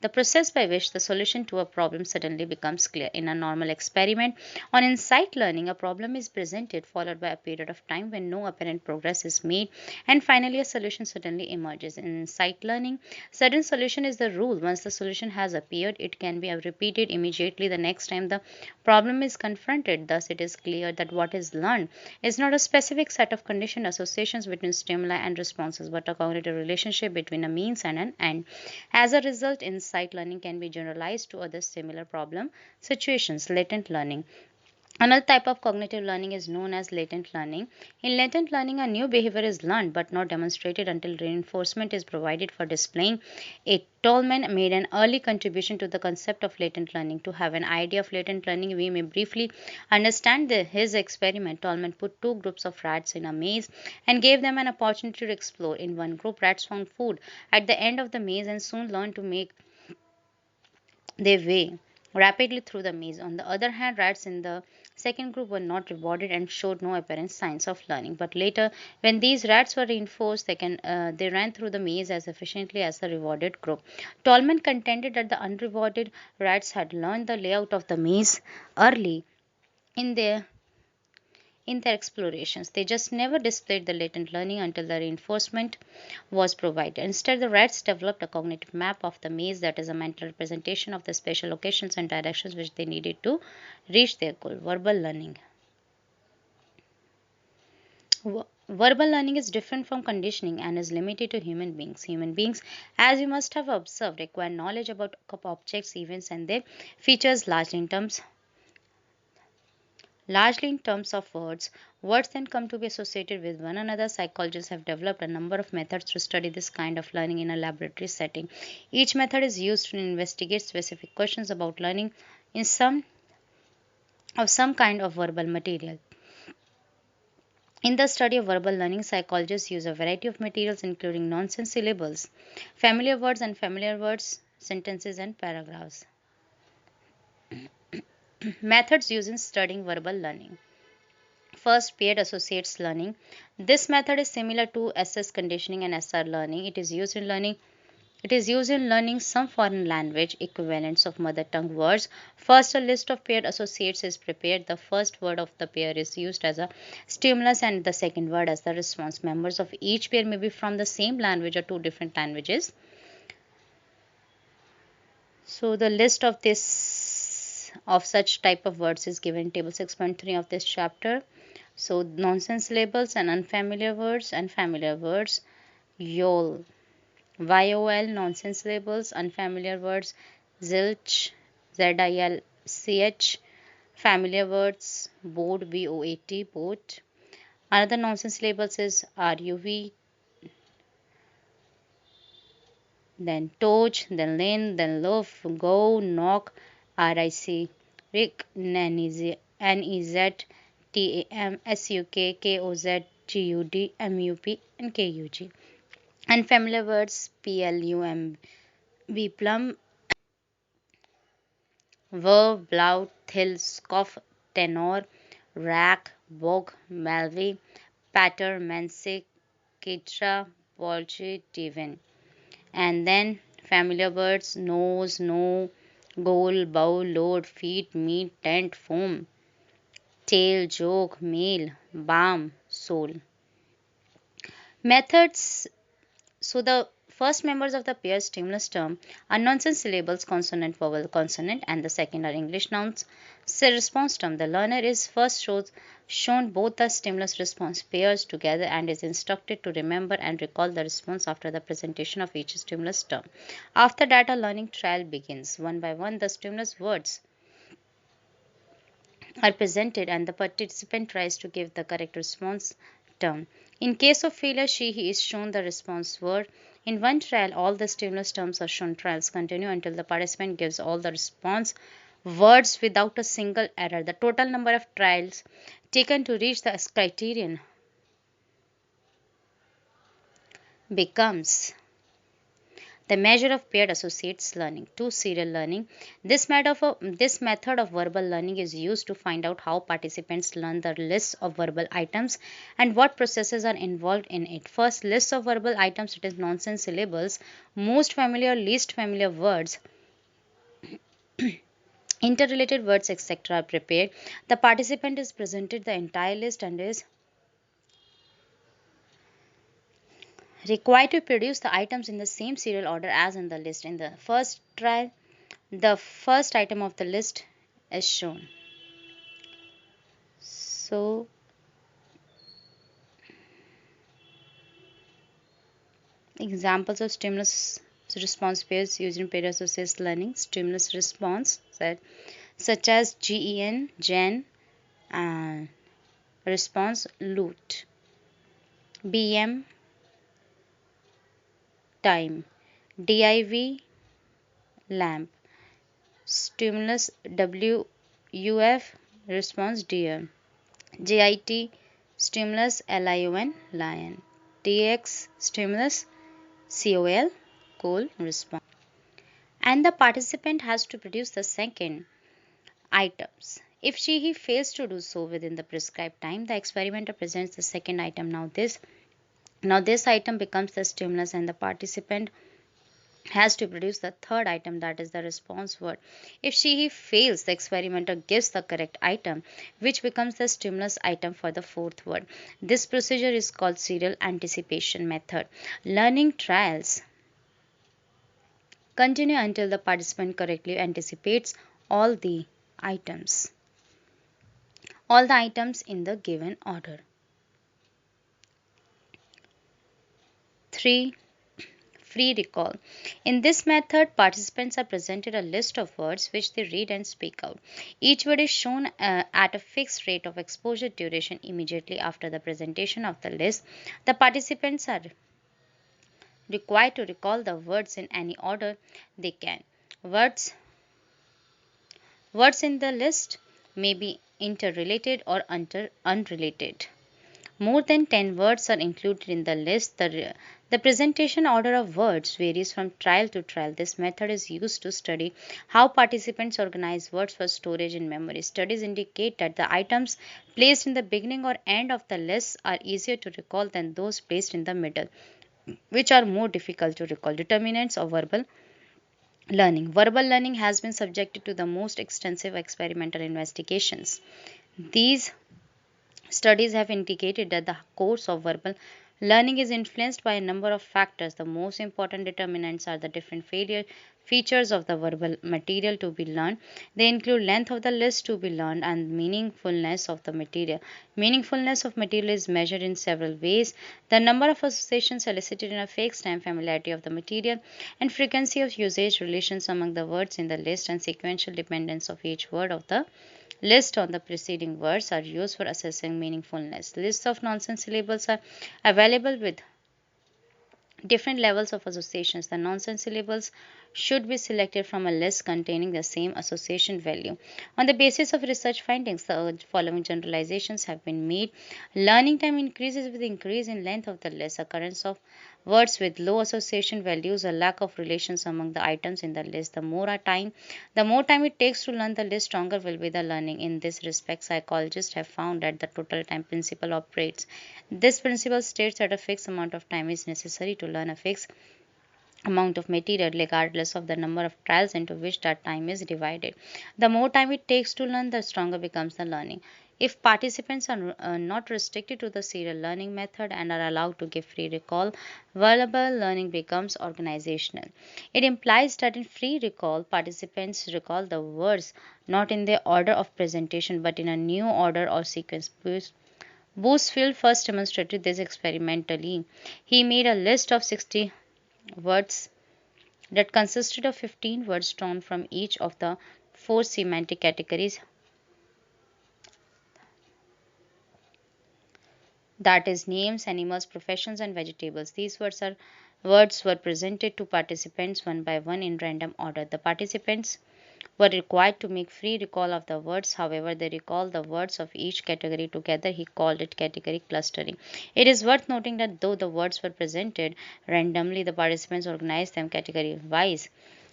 the process by which the solution to a problem suddenly becomes clear. In a normal experiment on insight learning, a problem is presented, followed by a period of time when no apparent progress is made, and finally a solution suddenly emerges. In insight learning, sudden solution is the rule. Once the solution has appeared, it can be repeated immediately the next time the problem is confronted. Thus, it is clear that what is learned is not a specific set of conditioned associations between stimuli and responses, but a cognitive relationship between a means and an end. As a result, insight learning can be generalized to other similar problem situations. Latent learning. Another type of cognitive learning is known as latent learning. In latent learning, a new behavior is learned but not demonstrated until reinforcement is provided for displaying it. Tolman made an early contribution to the concept of latent learning. To have an idea of latent learning, we may briefly understand his experiment. Tolman put two groups of rats in a maze and gave them an opportunity to explore. In one group, rats found food at the end of the maze and soon learned to make their way rapidly through the maze. On the other hand, rats in the second group were not rewarded and showed no apparent signs of learning. But later, when these rats were reinforced, they ran through the maze as efficiently as the rewarded group. Tolman contended that the unrewarded rats had learned the layout of the maze early in their explorations. They just never displayed the latent learning until the reinforcement was provided. Instead, the rats developed a cognitive map of the maze that is a mental representation of the spatial locations and directions which they needed to reach their goal. Verbal learning. Verbal learning is different from conditioning and is limited to human beings. Human beings, as you must have observed, acquire knowledge about objects, events, and their features largely in terms of words. Words then come to be associated with one another. Psychologists have developed a number of methods to study this kind of learning in a laboratory setting. Each method is used to investigate specific questions about learning in some kind of verbal material. In the study of verbal learning, psychologists use a variety of materials including nonsense syllables, familiar words, unfamiliar words, sentences, and paragraphs. Methods used in studying verbal learning. First, paired associates learning. This method is similar to SS conditioning and SR learning. It is used in learning some foreign language equivalents of mother tongue words. First, a list of paired associates is prepared. The first word of the pair is used as a stimulus and the second word as the response. Members of each pair may be from the same language or two different languages. So the list of such type of words is given in table 6.3 of this chapter. So nonsense labels and unfamiliar words and familiar words. YOL, YOL, nonsense labels, unfamiliar words. Zilch, ZILCH, familiar words. Boat, BOAT, boat. Another nonsense labels is RUV, then touch, then lean, then loaf, go, knock, RIC, Rick, NEZ, TAM, SUK, KOZ, GUD, MUP, and KUG. Unfamiliar words PLUM, plum, verb, blout, thill, scoff, tenor, rack, bog, malvy, patter, mansic, Ketra, Polche, Divin. And then familiar words nose, no, goal, bow, load, feet, meat, tent, foam, tail, joke, male, balm, soul. Methods. So the first members of the pair stimulus term are nonsense syllables, consonant, vowel, consonant, and the second are English nouns. Response term. The learner is first shown both the stimulus response pairs together and is instructed to remember and recall the response after the presentation of each stimulus term. After that, a learning trial begins. One by one, the stimulus words are presented and the participant tries to give the correct response term. In case of failure, he is shown the response word. In one trial, all the stimulus terms are shown. Trials continue until the participant gives all the response words without a single error. The total number of trials taken to reach the criterion becomes the measure of paired associates learning. 2. Serial learning. This method of verbal learning is used to find out how participants learn the list of verbal items and what processes are involved in it. First, list of verbal items, it is nonsense syllables, most familiar, least familiar words, interrelated words, etc. are prepared. The participant is presented the entire list and is required to produce the items in the same serial order as in the list. In the first trial, the first item of the list is shown. So, examples of stimulus response pairs used in pair associates learning. Stimulus response such as GEN, Gen, and response loot, BM, time, DIV, lamp, stimulus WUF, response deer, JIT, stimulus LION, lion, TX, stimulus COL, coal, response. And the participant has to produce the second items. If he fails to do so within the prescribed time, the experimenter presents the second item. Now this item becomes the stimulus and the participant has to produce the third item, that is the response word. If he fails, the experimenter gives the correct item, which becomes the stimulus item for the fourth word. This procedure is called serial anticipation method. Learning trials continue until the participant correctly anticipates all the items in the given order. 3. Free recall. In this method, participants are presented a list of words which they read and speak out. Each word is shown at a fixed rate of exposure duration immediately after the presentation of the list. The participants are required to recall the words in any order they can. Words in the list may be interrelated or unrelated. More than 10 words are included in the list. The presentation order of words varies from trial to trial. This method is used to study how participants organize words for storage in memory. Studies indicate that the items placed in the beginning or end of the list are easier to recall than those placed in the middle, which are more difficult to recall. Determinants of verbal learning. Verbal learning has been subjected to the most extensive experimental investigations. These studies have indicated that the course of verbal learning is influenced by a number of factors. The most important determinants are the different features of the verbal material to be learned. They include length of the list to be learned and meaningfulness of the material. Meaningfulness of material is measured in several ways: the number of associations elicited in a fixed time, familiarity of the material, and frequency of usage, relations among the words in the list, and sequential dependence of each word of the list on the preceding words are used for assessing meaningfulness. Lists of nonsense syllables are available with different levels of associations. The nonsense syllables should be selected from a list containing the same association value. On the basis of research findings, the following generalizations have been made. Learning time increases with increase in length of the list. Occurrence of words with low association values or lack of relations among the items in the list. The more time it takes to learn the list, stronger will be the learning. In this respect, psychologists have found that the total time principle operates. This principle states that a fixed amount of time is necessary to learn a fixed amount of material regardless of the number of trials into which that time is divided. The more time it takes to learn, the stronger becomes the learning. If participants are not restricted to the serial learning method and are allowed to give free recall, verbal learning becomes organizational. It implies that in free recall, participants recall the words not in their order of presentation but in a new order or sequence. Boosfield first demonstrated this experimentally. He made a list of 60 words that consisted of 15 words drawn from each of the four semantic categories, that is, names, animals, professions, and vegetables. These words were presented to participants one by one in random order. The participants were required to make free recall of the words. However, they recalled the words of each category together. He called it category clustering. It is worth noting that though the words were presented randomly, the participants organized them category wise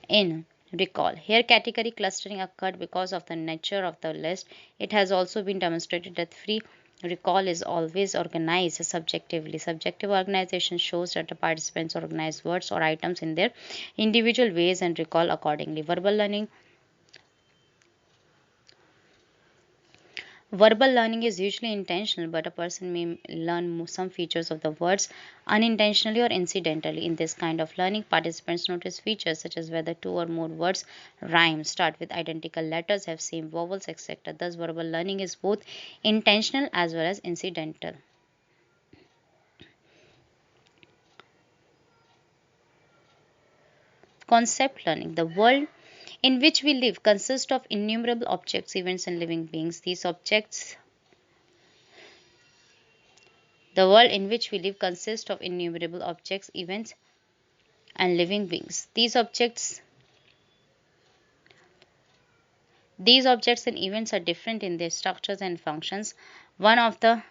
in recall. Here, category clustering occurred because of the nature of the list. It has also been demonstrated that free recall is always organized subjectively. Subjective organization shows that the participants organize words or items in their individual ways and recall accordingly. Verbal learning is usually intentional, but a person may learn some features of the words unintentionally or incidentally. In this kind of learning, participants notice features such as whether two or more words rhyme, start with identical letters, have same vowels, etc. Thus, verbal learning is both intentional as well as incidental. Concept learning. The world in which we live consists of innumerable objects, events, and living beings. The world in which we live consists of innumerable objects, events, and living beings. These objects and events are different in their structures and functions. One of the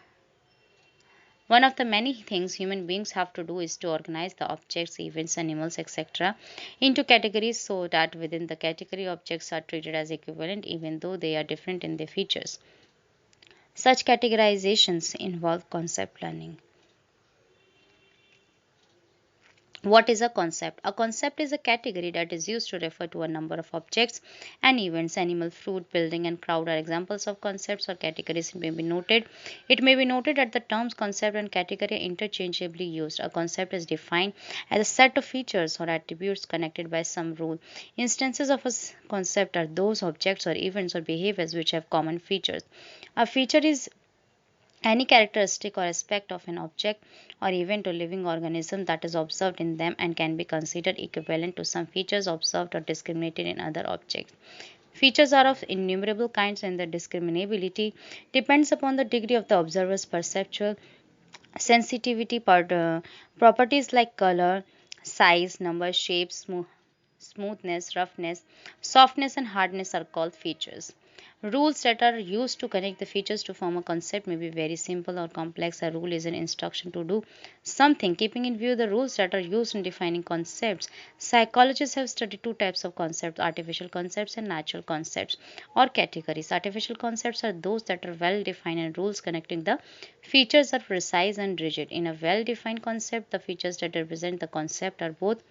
many things human beings have to do is to organize the objects, events, animals, etc. into categories so that within the category objects are treated as equivalent even though they are different in their features. Such categorizations involve concept learning. What is a concept? A concept is a category that is used to refer to a number of objects and events. Animal, fruit, building, and crowd are examples of concepts or categories. It may be noted that the terms concept and category are interchangeably used. A concept is defined as a set of features or attributes connected by some rule. Instances of a concept are those objects or events or behaviors which have common features. A feature is any characteristic or aspect of an object or event or living organism that is observed in them and can be considered equivalent to some features observed or discriminated in other objects. Features are of innumerable kinds and their discriminability depends upon the degree of the observer's perceptual sensitivity. Properties like color, size, number, shape, smoothness, roughness, softness, and hardness are called features. Rules that are used to connect the features to form a concept may be very simple or complex. A rule is an instruction to do something. Keeping in view the rules that are used in defining concepts, psychologists have studied two types of concepts: artificial concepts and natural concepts or categories. Artificial concepts are those that are well defined and rules connecting the features are precise and rigid. In a well defined concept, the features that represent the concept are both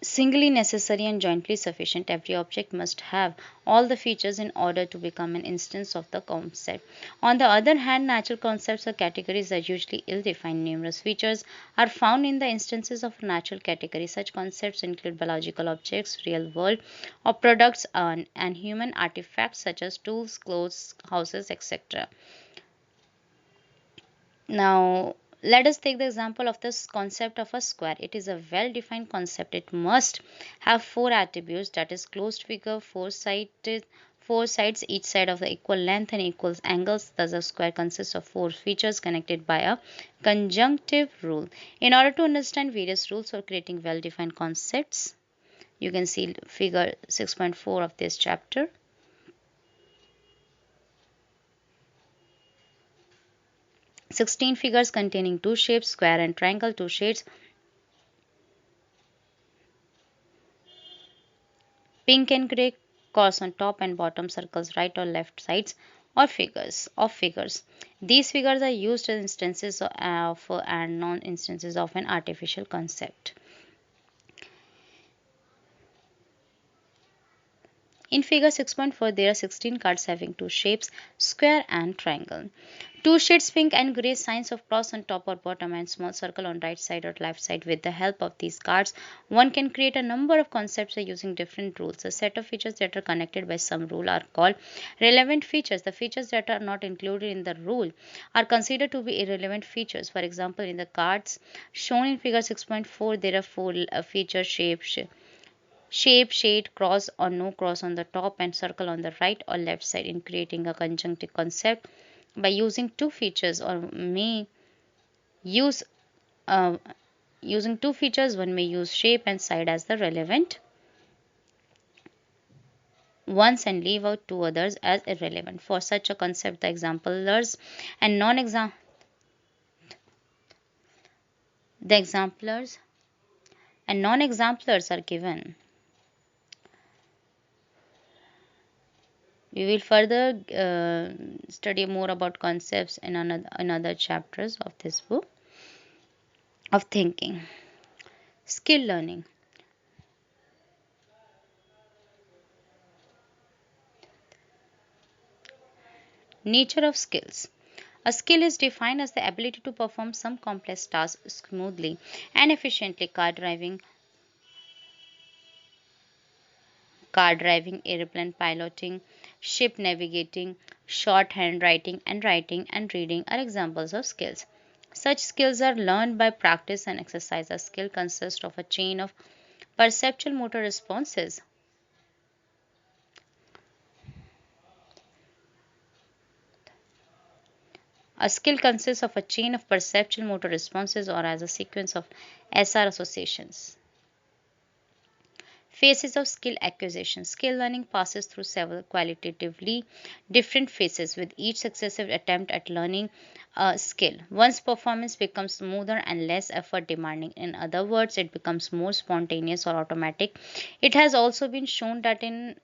singly necessary and jointly sufficient. Every object must have all the features in order to become an instance of the concept. On the other hand, natural concepts or categories are usually ill-defined. Numerous features are found in the instances of natural categories. Such concepts include biological objects, real world or products, and human artifacts such as tools, clothes, houses, etc. Now, let us take the example of this concept of a square. It is a well-defined concept. It must have four attributes, that is closed figure, four sides, each side of the equal length and equal angles. Thus, a square consists of four features connected by a conjunctive rule. In order to understand various rules for creating well-defined concepts, you can see figure 6.4 of this chapter. 16 figures containing two shapes, square and triangle, two shades, pink and gray, cross on top and bottom, circles right or left sides, or figures. These figures are used as instances of and non-instances of an artificial concept. In figure 6.4, there are 16 cards having two shapes, square and triangle. Two shades pink and gray, signs of cross on top or bottom and small circle on right side or left side. With the help of these cards, one can create a number of concepts by using different rules. A set of features that are connected by some rule are called relevant features. The features that are not included in the rule are considered to be irrelevant features. For example, in the cards shown in figure 6.4, there are four feature shape, shade, cross or no cross on the top and circle on the right or left side. In creating a conjunctive concept by using two features or may use uh, using two features, one may use shape and side as the relevant ones and leave out two others as irrelevant. For such a concept, and non-exam the exemplars and non-exemplars are given. We will further study more about concepts in other chapters of this book of thinking. Skill learning. Nature of skills. A skill is defined as the ability to perform some complex task smoothly and efficiently. Car driving, airplane piloting, ship navigating, shorthand writing, and writing and reading are examples of skills. Such skills are learned by practice and exercise. A skill consists of a chain of perceptual motor responses. A skill consists of a chain of perceptual motor responses or as a sequence of SR associations. Phases of skill acquisition. Skill learning passes through several qualitatively different phases with each successive attempt at learning a skill. One's performance becomes smoother and less effort demanding. In other words, it becomes more spontaneous or automatic. It has also been shown that in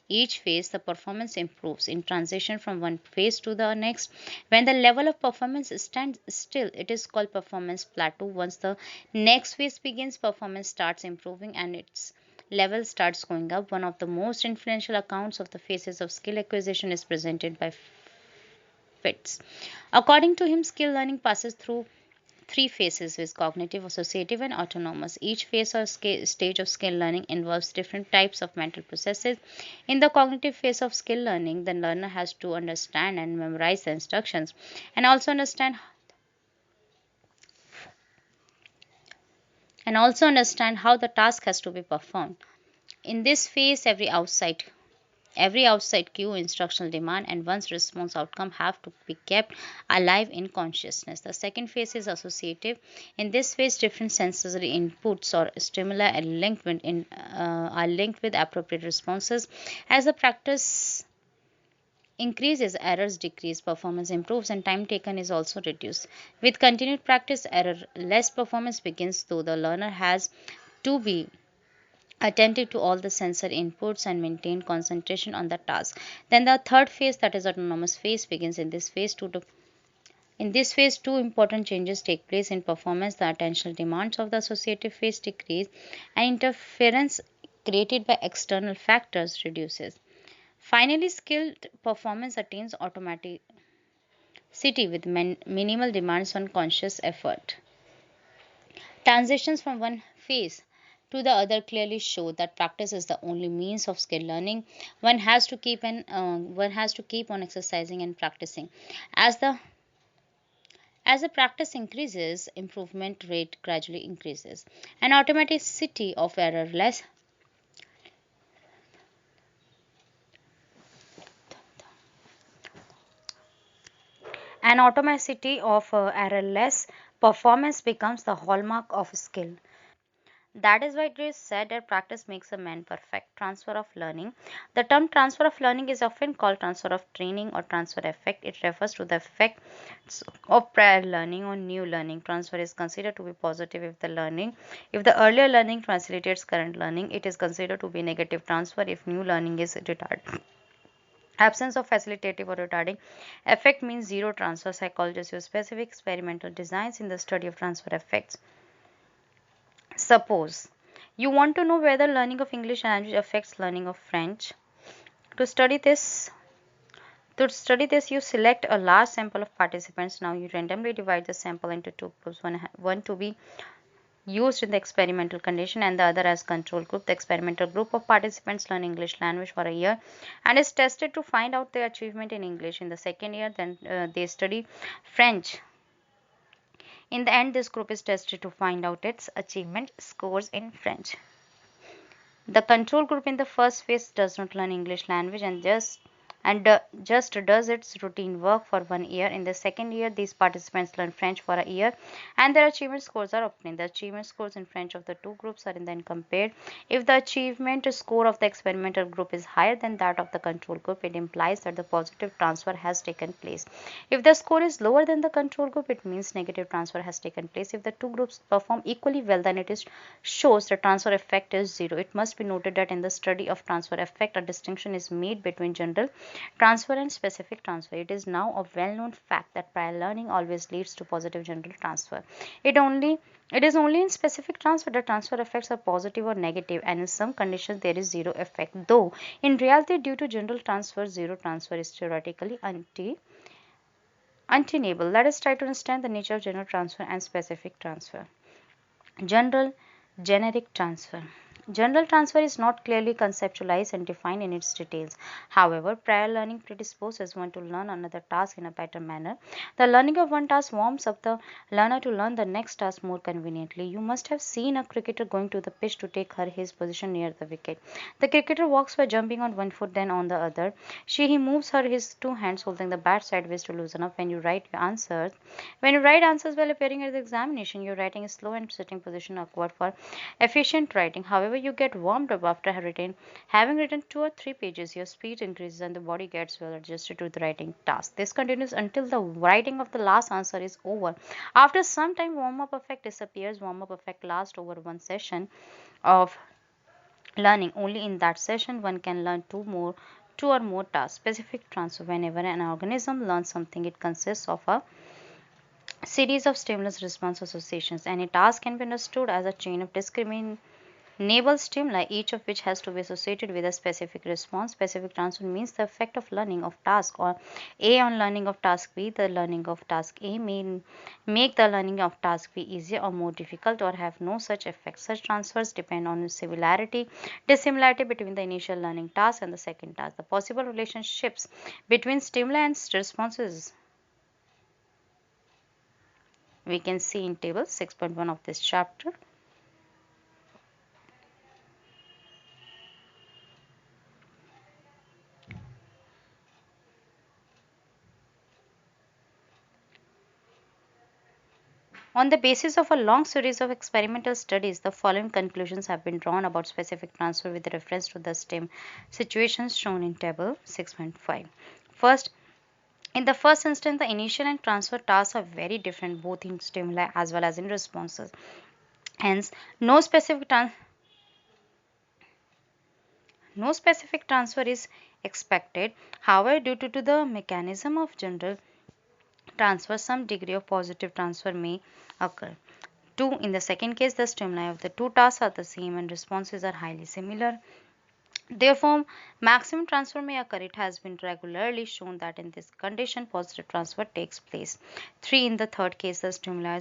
each phase, the performance improves. In transition from one phase to the next, when the level of performance stands still, it is called performance plateau. Once the next phase begins, performance starts improving and its level starts going up. One of the most influential accounts of the phases of skill acquisition is presented by Fitz. According to him, skill learning passes through three phases with cognitive, associative, and autonomous. Each phase or stage of skill learning involves different types of mental processes. In the cognitive phase of skill learning, the learner has to understand and memorize the instructions and also understand how the task has to be performed. In this phase, every outside cue, instructional demand, and one's response outcome have to be kept alive in consciousness. The second phase is associative. In this phase, different sensory inputs or stimuli are linked with appropriate responses. As the practice increases, errors decrease, performance improves, and time taken is also reduced. With continued practice, error less performance begins, though the learner has to be attentive to all the sensory inputs and maintain concentration on the task. Then the third phase, that is autonomous phase, begins. In this phase, two important changes take place in performance. The attentional demands of the associative phase decrease, and interference created by external factors reduces. Finally, skilled performance attains automaticity with minimal demands on conscious effort. Transitions from one phase to the other clearly show that practice is the only means of skill learning. One has to keep on exercising and practicing. As the practice increases, improvement rate gradually increases. An automaticity of errorless An automaticity of errorless performance becomes the hallmark of skill. That is why it is said that practice makes a man perfect. Transfer of learning. The term transfer of learning is often called transfer of training or transfer effect. It refers to the effects of prior learning on new learning. Transfer is considered to be positive if the earlier learning facilitates current learning. It is considered to be negative transfer if new learning is retarded. Absence of facilitative or retarding effect means zero transfer. Psychologists use specific experimental designs in the study of transfer effects. Suppose you want to know whether learning of English language affects learning of French. To study this, you select a large sample of participants. Now you randomly divide the sample into two groups, one to be used in the experimental condition and the other as control group. The experimental group of participants learn English language for a year and is tested to find out their achievement in English. In the second year, then they study French. In the end, this group is tested to find out its achievement scores in French. The control group in the first phase does not learn English language and just does its routine work for 1 year. In the second year, these participants learn French for a year and their achievement scores are obtained. The achievement scores in French of the two groups are then compared. If the achievement score of the experimental group is higher than that of the control group, it implies that the positive transfer has taken place. If the score is lower than the control group, it means negative transfer has taken place. If the two groups perform equally well, then it shows the transfer effect is zero. It must be noted that in the study of transfer effect, a distinction is made between general transfer and specific transfer. It is now a well-known fact that prior learning always leads to positive general transfer. It is only in specific transfer that transfer effects are positive or negative, and in some conditions there is zero effect. Though in reality, due to general transfer, zero transfer is theoretically untenable. Let us try to understand the nature of general transfer and specific transfer. General generic transfer. General transfer is not clearly conceptualized and defined in its details. However, prior learning predisposes one to learn another task in a better manner. The learning of one task warms up the learner to learn the next task more conveniently. You must have seen a cricketer going to the pitch to take his position near the wicket. The cricketer walks by jumping on one foot, then on the other. He moves his two hands holding the bat sideways to loosen up. When you write answers while appearing at the examination, your writing is slow and sitting position awkward for efficient writing. However, you get warmed up after having written 2 or 3 pages. Your speed increases and the body gets well adjusted to the writing task. This continues until the writing of the last answer is over. After some time, warm-up effect disappears. Warm-up effect lasts over one session of learning. Only in that session one can learn two or more tasks. Specific transfer. Whenever an organism learns something, it consists of a series of stimulus response associations. Any task can be understood as a chain of discriminable stimuli, each of which has to be associated with a specific response. Specific transfer means the effect of learning of task or A on learning of task B. The learning of task A may make the learning of task B easier or more difficult or have no such effect. Such transfers depend on dissimilarity between the initial learning task and the second task. The possible relationships between stimuli and responses we can see in table 6.1 of this chapter. On the basis of a long series of experimental studies, the following conclusions have been drawn about specific transfer with reference to the STEM situations shown in table 6.5. First, in the first instance, the initial and transfer tasks are very different both in stimuli as well as in responses. Hence, no specific transfer is expected. However, due to the mechanism of general transfer, some degree of positive transfer may occur. 2. In the second case, the stimuli of the two tasks are the same and responses are highly similar. Therefore, maximum transfer may occur. It has been regularly shown that in this condition, positive transfer takes place. 3. In the third case, the stimuli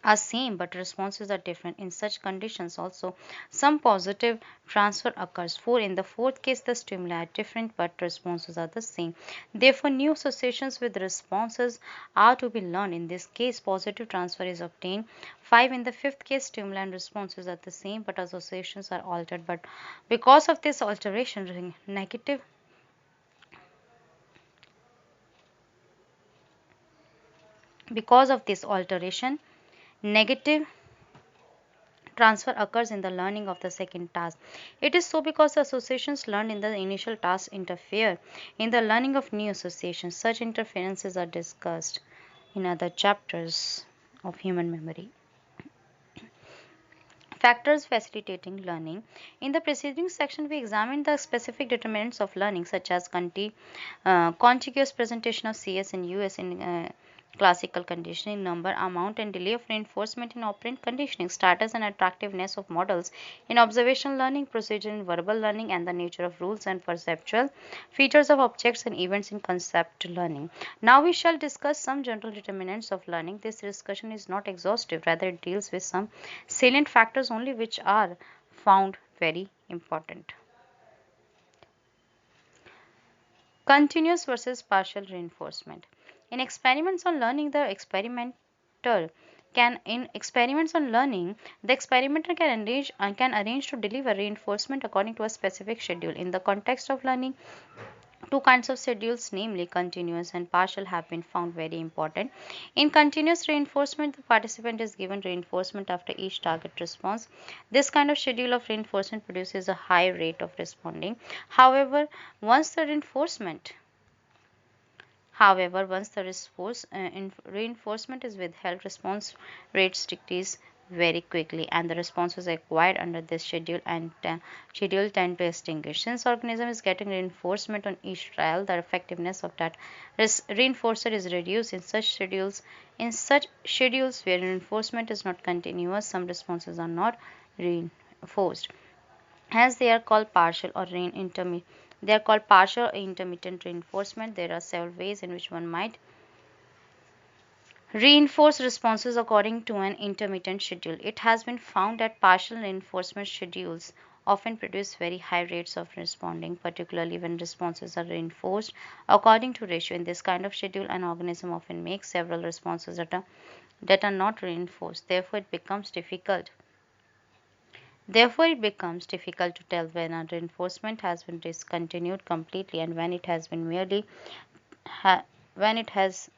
are same but responses are different. In such conditions also some positive transfer occurs. 4. In the fourth case, the stimuli are different but responses are the same. Therefore, new associations with responses are to be learned. In this case, positive transfer is obtained. 5. In the fifth case, stimuli and responses are the same but associations are altered. But because of this alteration, negative transfer occurs in the learning of the second task. It is so because the associations learned in the initial task interfere in the learning of new associations. Such interferences are discussed in other chapters of human memory. Factors facilitating learning. In the preceding section, we examined the specific determinants of learning, such as contiguous presentation of CS and US in classical conditioning, number, amount, and delay of reinforcement in operant conditioning, status and attractiveness of models in observational learning, procedure in verbal learning, and the nature of rules and perceptual features of objects and events in concept learning. Now we shall discuss some general determinants of learning. This discussion is not exhaustive, rather it deals with some salient factors only which are found very important. Continuous versus partial reinforcement. In experiments on learning, the experimenter can arrange to deliver reinforcement according to a specific schedule. In the context of learning, two kinds of schedules, namely continuous and partial, have been found very important. In continuous reinforcement, the participant is given reinforcement after each target response. This kind of schedule of reinforcement produces a high rate of responding. Once the reinforcement However, once the reinforcement is withheld, response rates decrease very quickly, and the responses acquired under this schedule tend to extinguish. Since organism is getting reinforcement on each trial, the effectiveness of that reinforcer is reduced. In such schedules where reinforcement is not continuous, some responses are not reinforced, as they are called partial or intermittent reinforcement. There are several ways in which one might reinforce responses according to an intermittent schedule. It has been found that partial reinforcement schedules often produce very high rates of responding, particularly when responses are reinforced according to ratio. In this kind of schedule, an organism often makes several responses that are not reinforced. Therefore, it becomes difficult to tell when a reinforcement has been discontinued completely and when it has been merely ha- when it has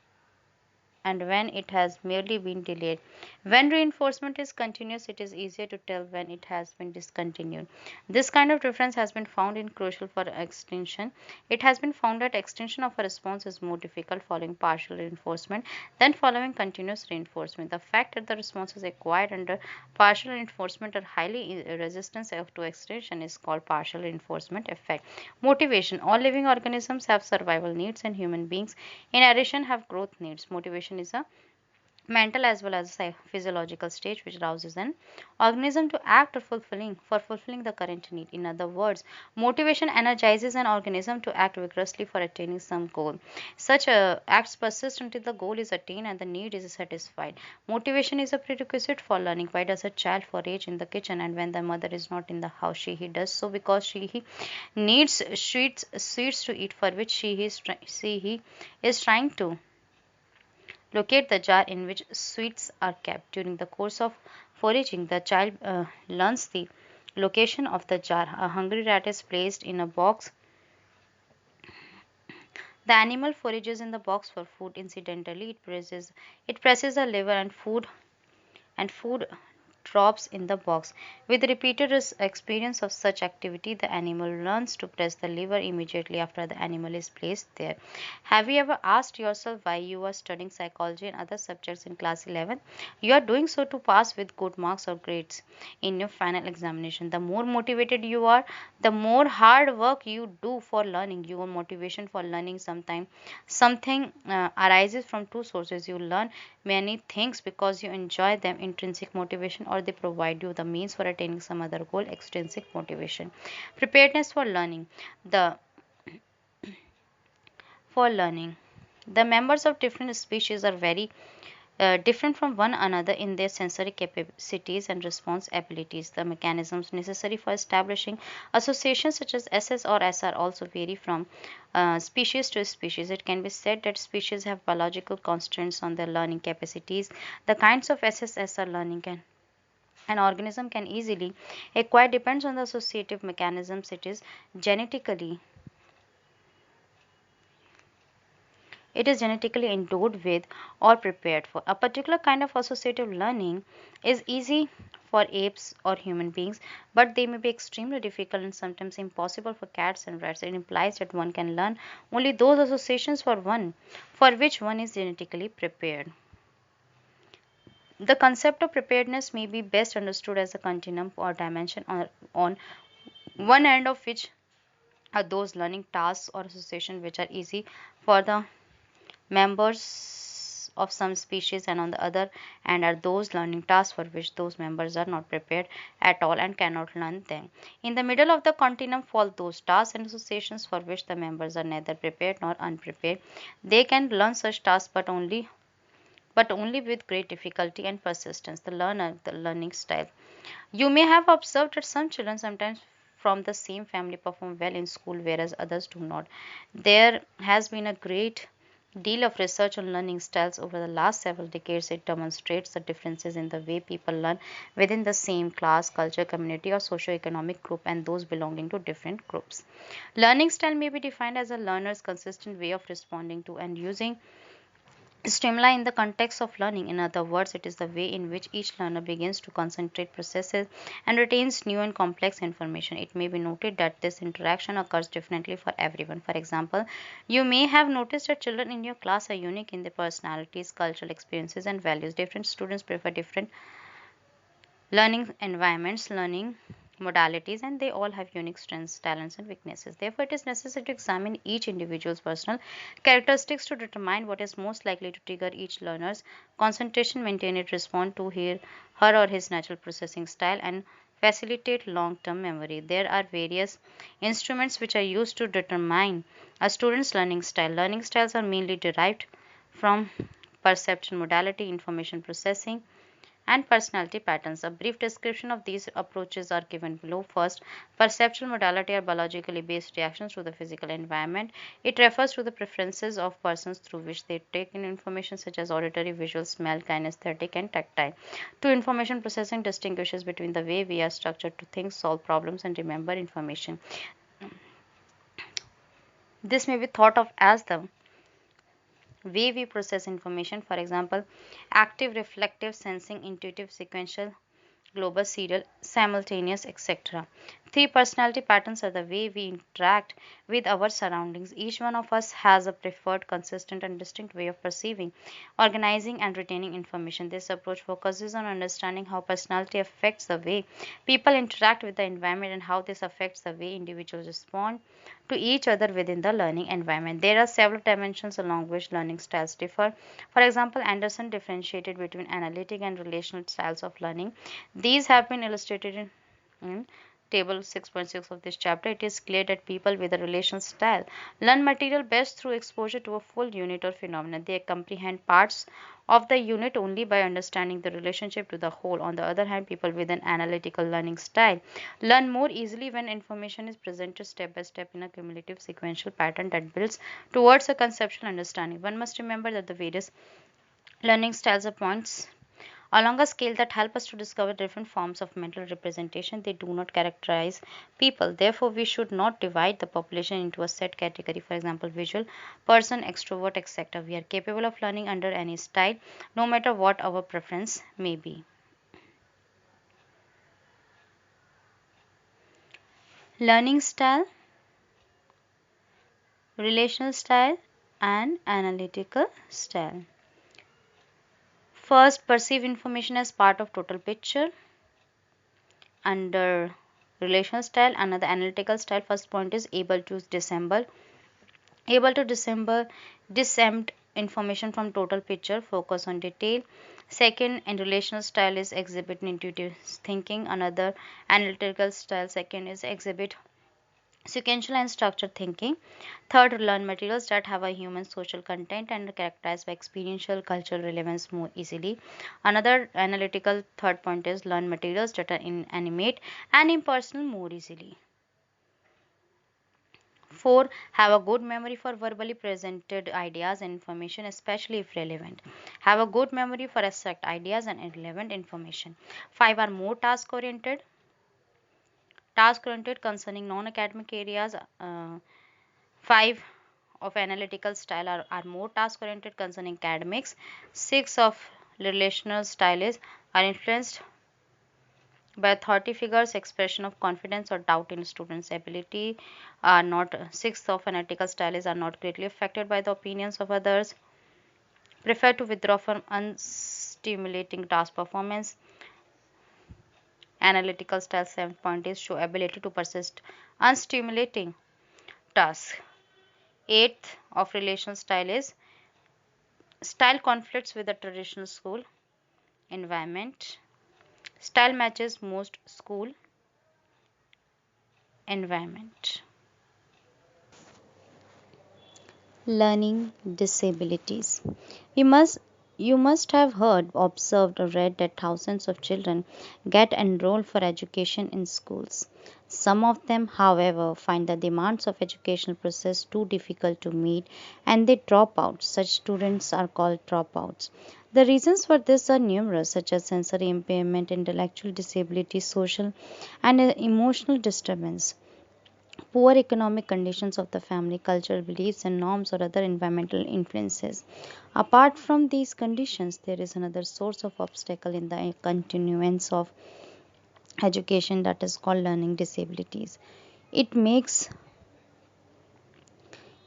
merely been delayed. When reinforcement is continuous, it is easier to tell when it has been discontinued. This kind of difference has been found in crucial for extinction. It has been found that extinction of a response is more difficult following partial reinforcement than following continuous reinforcement. The fact that the responses acquired under partial reinforcement are highly resistant to extinction is called partial reinforcement effect. Motivation. All living organisms have survival needs, and human beings in addition have growth needs. Motivation is a mental as well as a physiological stage which rouses an organism to act or fulfilling the current need. In other words, motivation energizes an organism to act vigorously for attaining some goal. Such acts persist until the goal is attained and the need is satisfied. Motivation is a prerequisite for learning. Why does a child forage in the kitchen, and when the mother is not in the house he does so because he needs sweets to eat, for which he is trying to locate the jar in which sweets are kept. During the course of foraging, the child learns the location of the jar. A hungry rat is placed in a box. The animal forages in the box for food. Incidentally, it presses a lever, and food drops in the box. With repeated experience of such activity, the animal learns to press the lever immediately after the animal is placed there. Have you ever asked yourself why you are studying psychology and other subjects in class 11? You are doing so to pass with good marks or grades in your final examination. The more motivated you are, the more hard work you do for learning. Your motivation for learning something arises from two sources. You learn many things because you enjoy them, intrinsic motivation, or they provide you the means for attaining some other goal, extrinsic motivation. Preparedness for learning. The for learning. The members of different species are very different from one another in their sensory capacities and response abilities. The mechanisms necessary for establishing associations such as SS or SR also vary from species to species. It can be said that species have biological constraints on their learning capacities. The kinds of SSSR learning an organism can easily acquire depends on the associative mechanisms it is genetically it is genetically endowed with or prepared for. A particular kind of associative learning is easy for apes or human beings, but they may be extremely difficult and sometimes impossible for cats and rats. It implies that one can learn only those associations for which one is genetically prepared. The concept of preparedness may be best understood as a continuum or dimension on one end of which are those learning tasks or associations which are easy for the members of some species, and on the other hand are those learning tasks for which those members are not prepared at all and cannot learn them. In the middle of the continuum fall those tasks and associations for which the members are neither prepared nor unprepared. They can learn such tasks but only with great difficulty and persistence. The learning style. You may have observed that some children, sometimes from the same family, perform well in school, whereas others do not. There has been a great deal of research on learning styles over the last several decades. It demonstrates the differences in the way people learn within the same class, culture, community, or socio-economic group and those belonging to different groups. Learning style may be defined as a learner's consistent way of responding to and using stimuli in the context of learning. In other words, it is the way in which each learner begins to concentrate, processes, and retains new and complex information. It may be noted that this interaction occurs differently for everyone. For example, you may have noticed that children in your class are unique in their personalities, cultural experiences, and values. Different students prefer different learning environments, learning modalities, and they all have unique strengths, talents, and weaknesses. Therefore, it is necessary to examine each individual's personal characteristics to determine what is most likely to trigger each learner's concentration, maintain it, respond to her or his natural processing style, and facilitate long term memory. There are various instruments which are used to determine a student's learning style. Learning styles are mainly derived from perception modality, information processing, and personality patterns. A brief description of these approaches are given below. First, perceptual modality are biologically based reactions to the physical environment. It refers to the preferences of persons through which they take in information such as auditory, visual, smell, kinesthetic, and tactile. Two, information processing distinguishes between the way we are structured to think, solve problems, and remember information. This may be thought of as the way we process information, for example, active, reflective, sensing, intuitive, sequential, global, serial, simultaneous, etc. Three, personality patterns are the way we interact with our surroundings. Each one of us has a preferred, consistent, and distinct way of perceiving, organizing, and retaining information. This approach focuses on understanding how personality affects the way people interact with the environment and how this affects the way individuals respond to each other within the learning environment. There are several dimensions along which learning styles differ. For example, Anderson differentiated between analytic and relational styles of learning. These have been illustrated in table 6.6 of this chapter. It is clear that people with a relational style learn material best through exposure to a full unit or phenomenon. They comprehend parts of the unit only by understanding the relationship to the whole. On the other hand, people with an analytical learning style learn more easily when information is presented step by step in a cumulative sequential pattern that builds towards a conceptual understanding. One must remember that the various learning styles are points along a scale that help us to discover different forms of mental representation. They do not characterize people. Therefore, we should not divide the population into a set category, for example, visual person, extrovert, etc. We are capable of learning under any style, no matter what our preference may be. Learning style, relational style, and analytical style. First, perceive information as part of total picture. Under relational style, another analytical style, first point is able to dissemble information from total picture, focus on detail. Second, in relational style is exhibit intuitive thinking. Another analytical style, second, is exhibit sequential and structured thinking. Third, learn materials that have a human social content and are characterized by experiential cultural relevance more easily. Another analytical third point is learn materials that are inanimate and impersonal more easily. 4. Have a good memory for verbally presented ideas and information, especially if relevant. Have a good memory for abstract ideas and irrelevant information. 5. Are more task oriented concerning non academic areas. 5 of analytical style are more task oriented concerning academics. 6 of relational styles are influenced by authority figures, expression of confidence or doubt in students' ability are not. 6 of analytical styles are not greatly affected by the opinions of others, prefer to withdraw from unstimulating task performance. Analytical style 7 is show ability to persist unstimulating tasks. Eighth of relational style is style conflicts with the traditional school environment. Style matches most school environment. Learning disabilities. We must you must have heard, observed, or read that thousands of children get enrolled for education in schools. Some of them, however, find the demands of educational process too difficult to meet and they drop out. Such students are called dropouts. The reasons for this are numerous, such as sensory impairment, intellectual disability, social and emotional disturbance, poor economic conditions of the family, cultural beliefs and norms, or other environmental influences. Apart from these conditions, there is another source of obstacle in the continuance of education that is called learning disabilities. It makes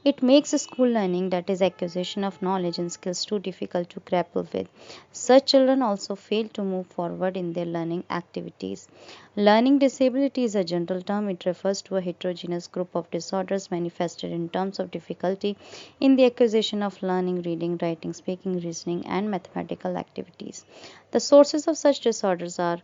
it makes school learning, that is, acquisition of knowledge and skills, too difficult to grapple with. Such children also fail to move forward in their learning activities. Learning disability is a general term. It refers to a heterogeneous group of disorders manifested in terms of difficulty in the acquisition of learning, reading, writing, speaking, reasoning, and mathematical activities. The sources of such disorders are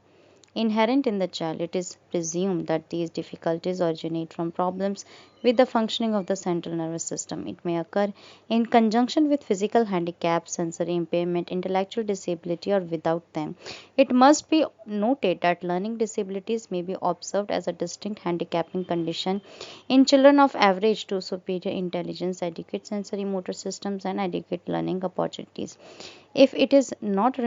inherent in the child. It is presumed that these difficulties originate from problems with the functioning of the central nervous system. It may occur in conjunction with physical handicaps, sensory impairment, intellectual disability, or without them. It must be noted that learning disabilities may be observed as a distinct handicapping condition in children of average to superior intelligence, adequate sensory motor systems, and adequate learning opportunities. If it is not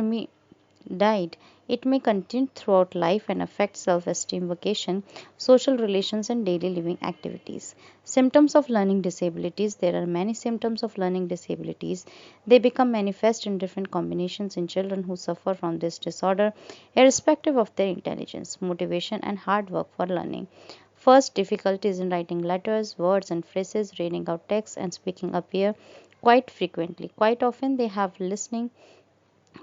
died, it may continue throughout life and affect self esteem, vocation, social relations, and daily living activities. Symptoms of learning disabilities. There are many symptoms of learning disabilities. They become manifest in different combinations in children who suffer from this disorder, irrespective of their intelligence, motivation, and hard work for learning. First, difficulties in writing letters, words, and phrases, reading out text, and speaking appear quite frequently. Quite often, they have listening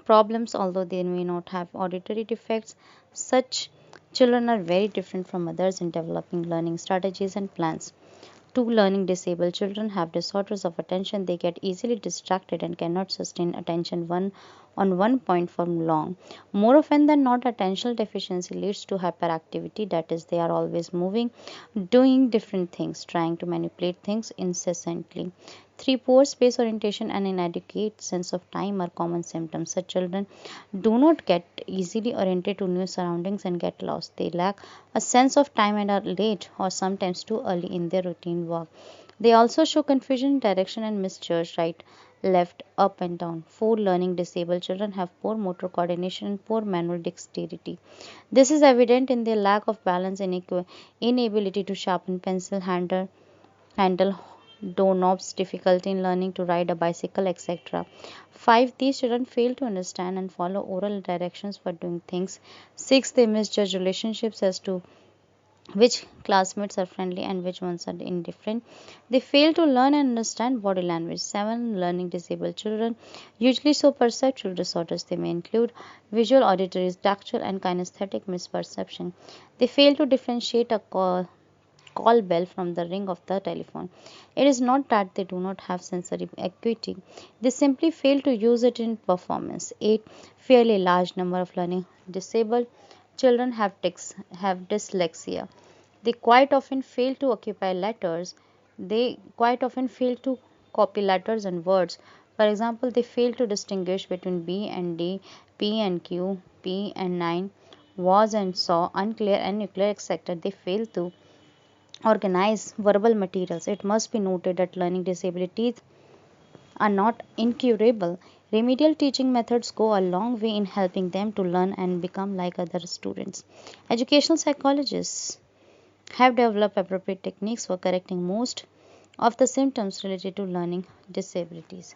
problems, although they may not have auditory defects. Such children are very different from others in developing learning strategies and plans. Two learning disabled children have disorders of attention. They get easily distracted and cannot sustain attention on one point for long. More often than not, attentional deficiency leads to hyperactivity, that is, they are always moving, doing different things, trying to manipulate things incessantly. 3. Poor space orientation and inadequate sense of time are common symptoms. Such children do not get easily oriented to new surroundings and get lost. They lack a sense of time and are late or sometimes too early in their routine work. They also show confusion in direction and misjudge right, left, up, and down. 4. Learning disabled children have poor motor coordination and poor manual dexterity. This is evident in their lack of balance and inability to sharpen pencil handle doorknobs, difficulty in learning to ride a bicycle, etc. 5. These children fail to understand and follow oral directions for doing things. 6. They misjudge relationships as to which classmates are friendly and which ones are indifferent. They fail to learn and understand body language. 7. Learning disabled children usually show perceptual disorders. They may include visual, auditory, tactile, and kinesthetic misperception. They fail to differentiate a call bell from the ring of the telephone. It is not that they do not have sensory acuity, they simply fail to use it in performance. 8. Fairly large number of learning disabled children have dyslexia. They quite often fail to occupy letters. They quite often fail to copy letters and words. For example, they fail to distinguish between B and D, P and Q, P and 9, was and saw, unclear and nuclear, etc. They fail to organize verbal materials. It must be noted that learning disabilities are not incurable. Remedial teaching methods go a long way in helping them to learn and become like other students. Educational psychologists have developed appropriate techniques for correcting most of the symptoms related to learning disabilities.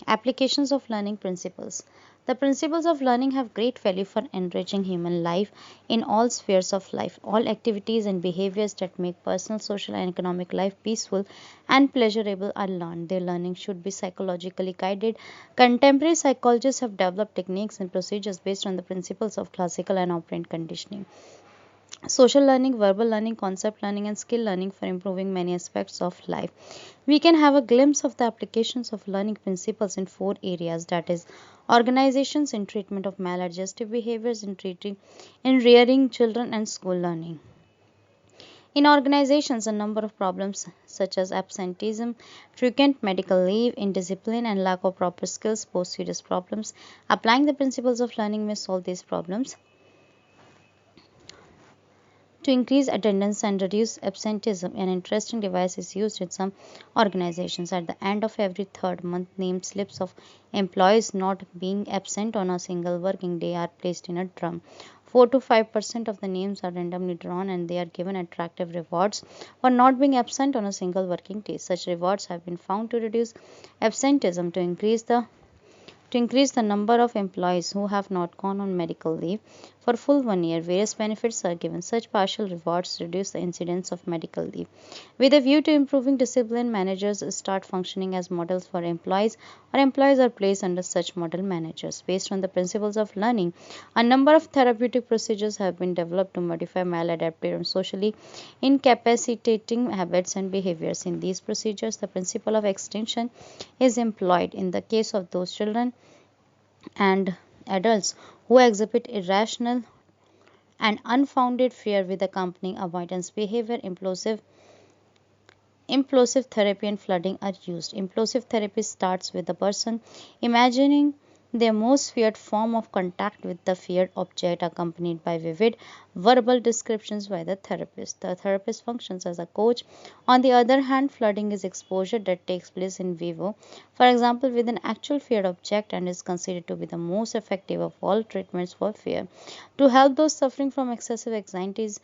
Applications of learning principles. The principles of learning have great value for enriching human life in all spheres of life. All activities and behaviors that make personal, social, and economic life peaceful and pleasurable are learned. Their learning should be psychologically guided. Contemporary psychologists have developed techniques and procedures based on the principles of classical and operant conditioning. Social learning, verbal learning, concept learning, and skill learning for improving many aspects of life. We can have a glimpse of the applications of learning principles in four areas, that is, organizations in treatment of maladjustive behaviors, in rearing children, and school learning. In organizations, a number of problems such as absenteeism, frequent medical leave, indiscipline, and lack of proper skills pose serious problems. Applying the principles of learning may solve these problems. To increase attendance and reduce absenteeism, an interesting device is used in some organizations. At the end of every third month, name slips of employees not being absent on a single working day are placed in a drum. 4 to 5% of the names are randomly drawn and they are given attractive rewards for not being absent on a single working day. Such rewards have been found to reduce absenteeism. To increase the number of employees who have not gone on medical leave for full 1 year, various benefits are given. Such partial rewards reduce the incidence of medical leave. With a view to improving discipline, managers start functioning as models for employees, or employees are placed under such model managers. Based on the principles of learning, a number of therapeutic procedures have been developed to modify maladaptive and socially incapacitating habits and behaviors. In these procedures, the principle of extinction is employed in the case of those children and adults who exhibit irrational and unfounded fear with accompanying avoidance behavior. Implosive therapy and flooding are used. Implosive therapy starts with the person imagining their most feared form of contact with the feared object, accompanied by vivid verbal descriptions by the therapist. The therapist functions as a coach. On the other hand, flooding is exposure that takes place in vivo, for example, with an actual feared object, and is considered to be the most effective of all treatments for fear. To help those suffering from excessive anxieties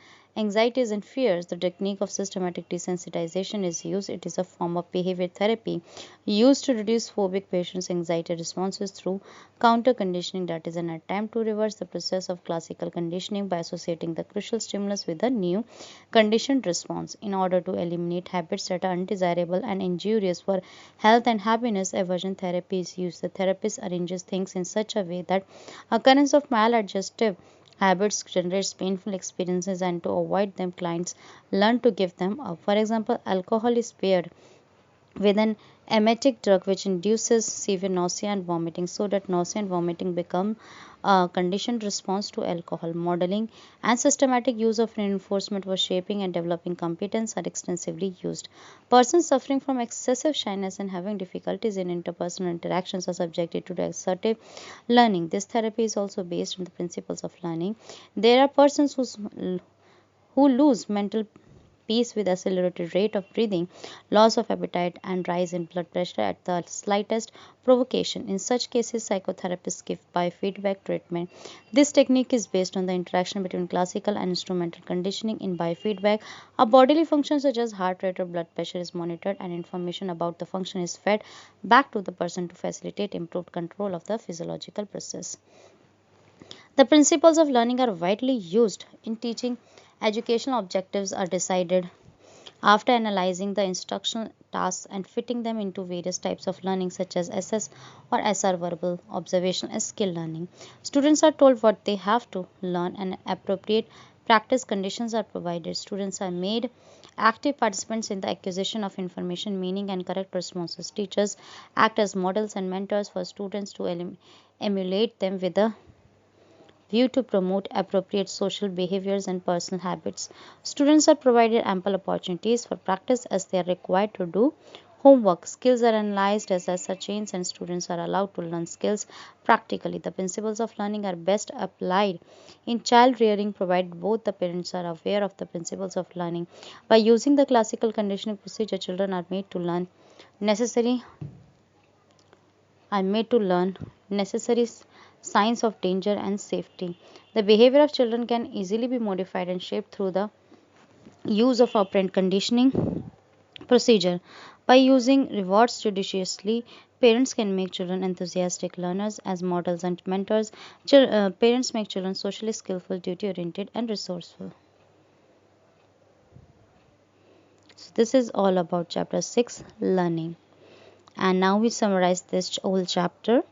and fears, the technique of systematic desensitization is used. It is a form of behavior therapy used to reduce phobic patients' anxiety responses through counter conditioning, that is, an attempt to reverse the process of classical conditioning by associating the crucial stimulus with a new conditioned response. In order to eliminate habits that are undesirable and injurious for health and happiness, aversion therapy is used. The therapist arranges things in such a way that occurrence of maladjustive habits generates painful experiences, and to avoid them, clients learn to give them up. For example, alcohol is paired with an emetic drug which induces severe nausea and vomiting, so that nausea and vomiting become a conditioned response to alcohol. Modeling and systematic use of reinforcement for shaping and developing competence are extensively used. Persons suffering from excessive shyness and having difficulties in interpersonal interactions are subjected to assertive learning. This therapy is also based on the principles of learning. There are persons who lose mental peace with accelerated rate of breathing, loss of appetite, and rise in blood pressure at the slightest provocation. In such cases, psychotherapists give biofeedback treatment. This technique is based on the interaction between classical and instrumental conditioning. In biofeedback, a bodily function such as heart rate or blood pressure is monitored, and information about the function is fed back to the person to facilitate improved control of the physiological process. The principles of learning are widely used in teaching. Educational objectives are decided after analyzing the instructional tasks and fitting them into various types of learning such as SS or SR, verbal, observational, and skill learning. Students are told what they have to learn and appropriate practice conditions are provided. Students are made active participants in the acquisition of information, meaning, and correct responses. Teachers act as models and mentors for students to emulate them with a view to promote appropriate social behaviors and personal habits. Students are provided ample opportunities for practice as they are required to do homework. Skills are analyzed as essay chains and students are allowed to learn skills practically. The principles of learning are best applied in child rearing provided both the parents are aware of the principles of learning. By using the classical conditioning procedure, children necessary are made to learn necessary signs of danger and safety. The behavior of children can easily be modified and shaped through the use of operant conditioning. Procedure. By using rewards judiciously, parents can make children enthusiastic learners as models and mentors. Parents make children socially skillful, duty oriented, and resourceful. So, this is all about chapter 6 learning. And now we summarize this whole chapter.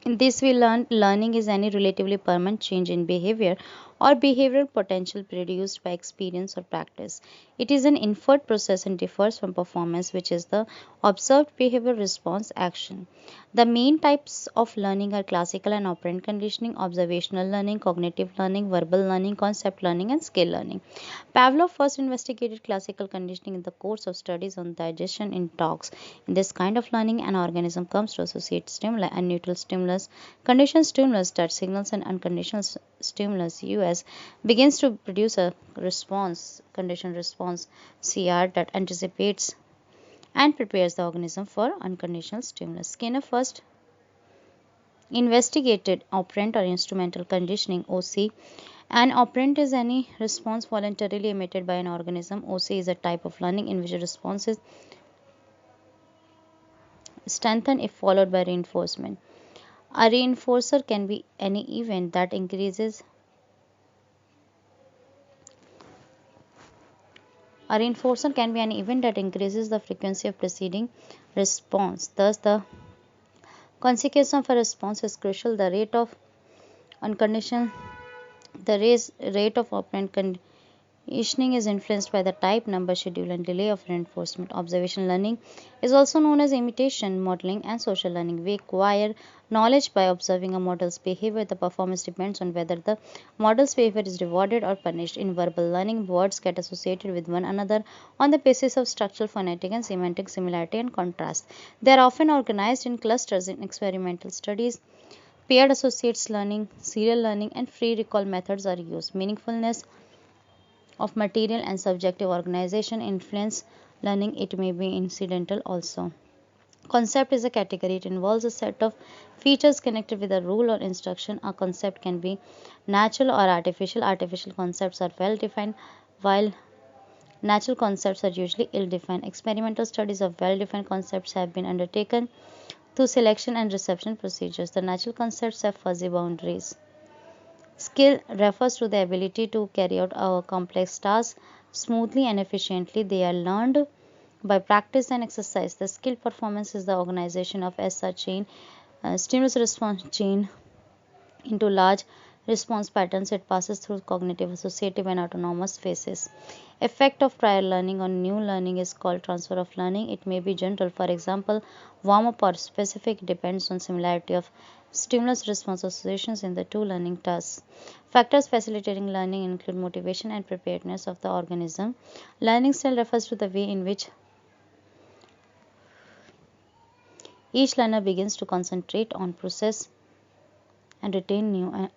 In this, we learned learning is any relatively permanent change in behavior or behavioral potential produced by experience or practice. It is an inferred process and differs from performance, which is the observed behavior response action. The main types of learning are classical and operant conditioning, observational learning, cognitive learning, verbal learning, concept learning, and skill learning. Pavlov first investigated classical conditioning in the course of studies on digestion in dogs. In this kind of learning, an organism comes to associate stimuli and neutral stimulus, conditioned stimulus, touch signals, and unconditional stimulus (US) begins to produce a response, conditioned response (CR) that anticipates and prepares the organism for unconditional stimulus. Skinner first investigated operant or instrumental conditioning (OC). An operant is any response voluntarily emitted by an organism. OC is a type of learning in which a response is strengthened if followed by reinforcement. A reinforcer can be any event that increases the frequency of preceding response. Thus, the consequence of a response is crucial. The rate of unconditional rate of operant conditioning is influenced by the type, number, schedule, and delay of reinforcement. Observational learning is also known as imitation, modeling, and social learning. We acquire knowledge by observing a model's behavior. The performance depends on whether the model's behavior is rewarded or punished. In verbal learning, words get associated with one another on the basis of structural, phonetic, and semantic similarity and contrast. They are often organized in clusters in experimental studies. Paired associates learning, serial learning, and free recall methods are used. Meaningfulness of material and subjective organization influence learning. It may be incidental also. Concept is a category. It involves a set of features connected with a rule or instruction. A concept can be natural or artificial. Artificial concepts are well defined, while natural concepts are usually ill defined. Experimental studies of well defined concepts have been undertaken through selection and reception procedures. The natural concepts have fuzzy boundaries. Skill refers to the ability to carry out a complex task smoothly and efficiently. They are learned by practice and exercise. The skill performance is the organization of SR chain, stimulus response chain, into large response patterns. It passes through cognitive, associative, and autonomous phases. Effect of prior learning on new learning is called transfer of learning. It may be general, for example, warm up, or specific, depends on similarity of stimulus response associations in the two learning tasks. Factors facilitating learning include motivation and preparedness of the organism. Learning style refers to the way in which each learner begins to concentrate on process and retain new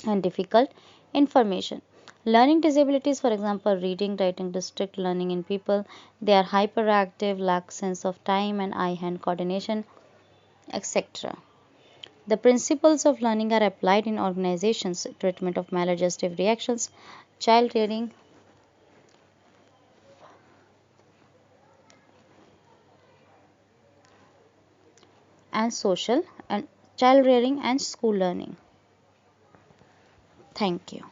and difficult information. Learning disabilities, for example, reading, writing, restrict learning in people. They are hyperactive, lack sense of time and eye-hand coordination, etc. The principles of learning are applied in organizations, treatment of maladjustive reactions, child rearing, and social and child rearing and school learning. Thank you.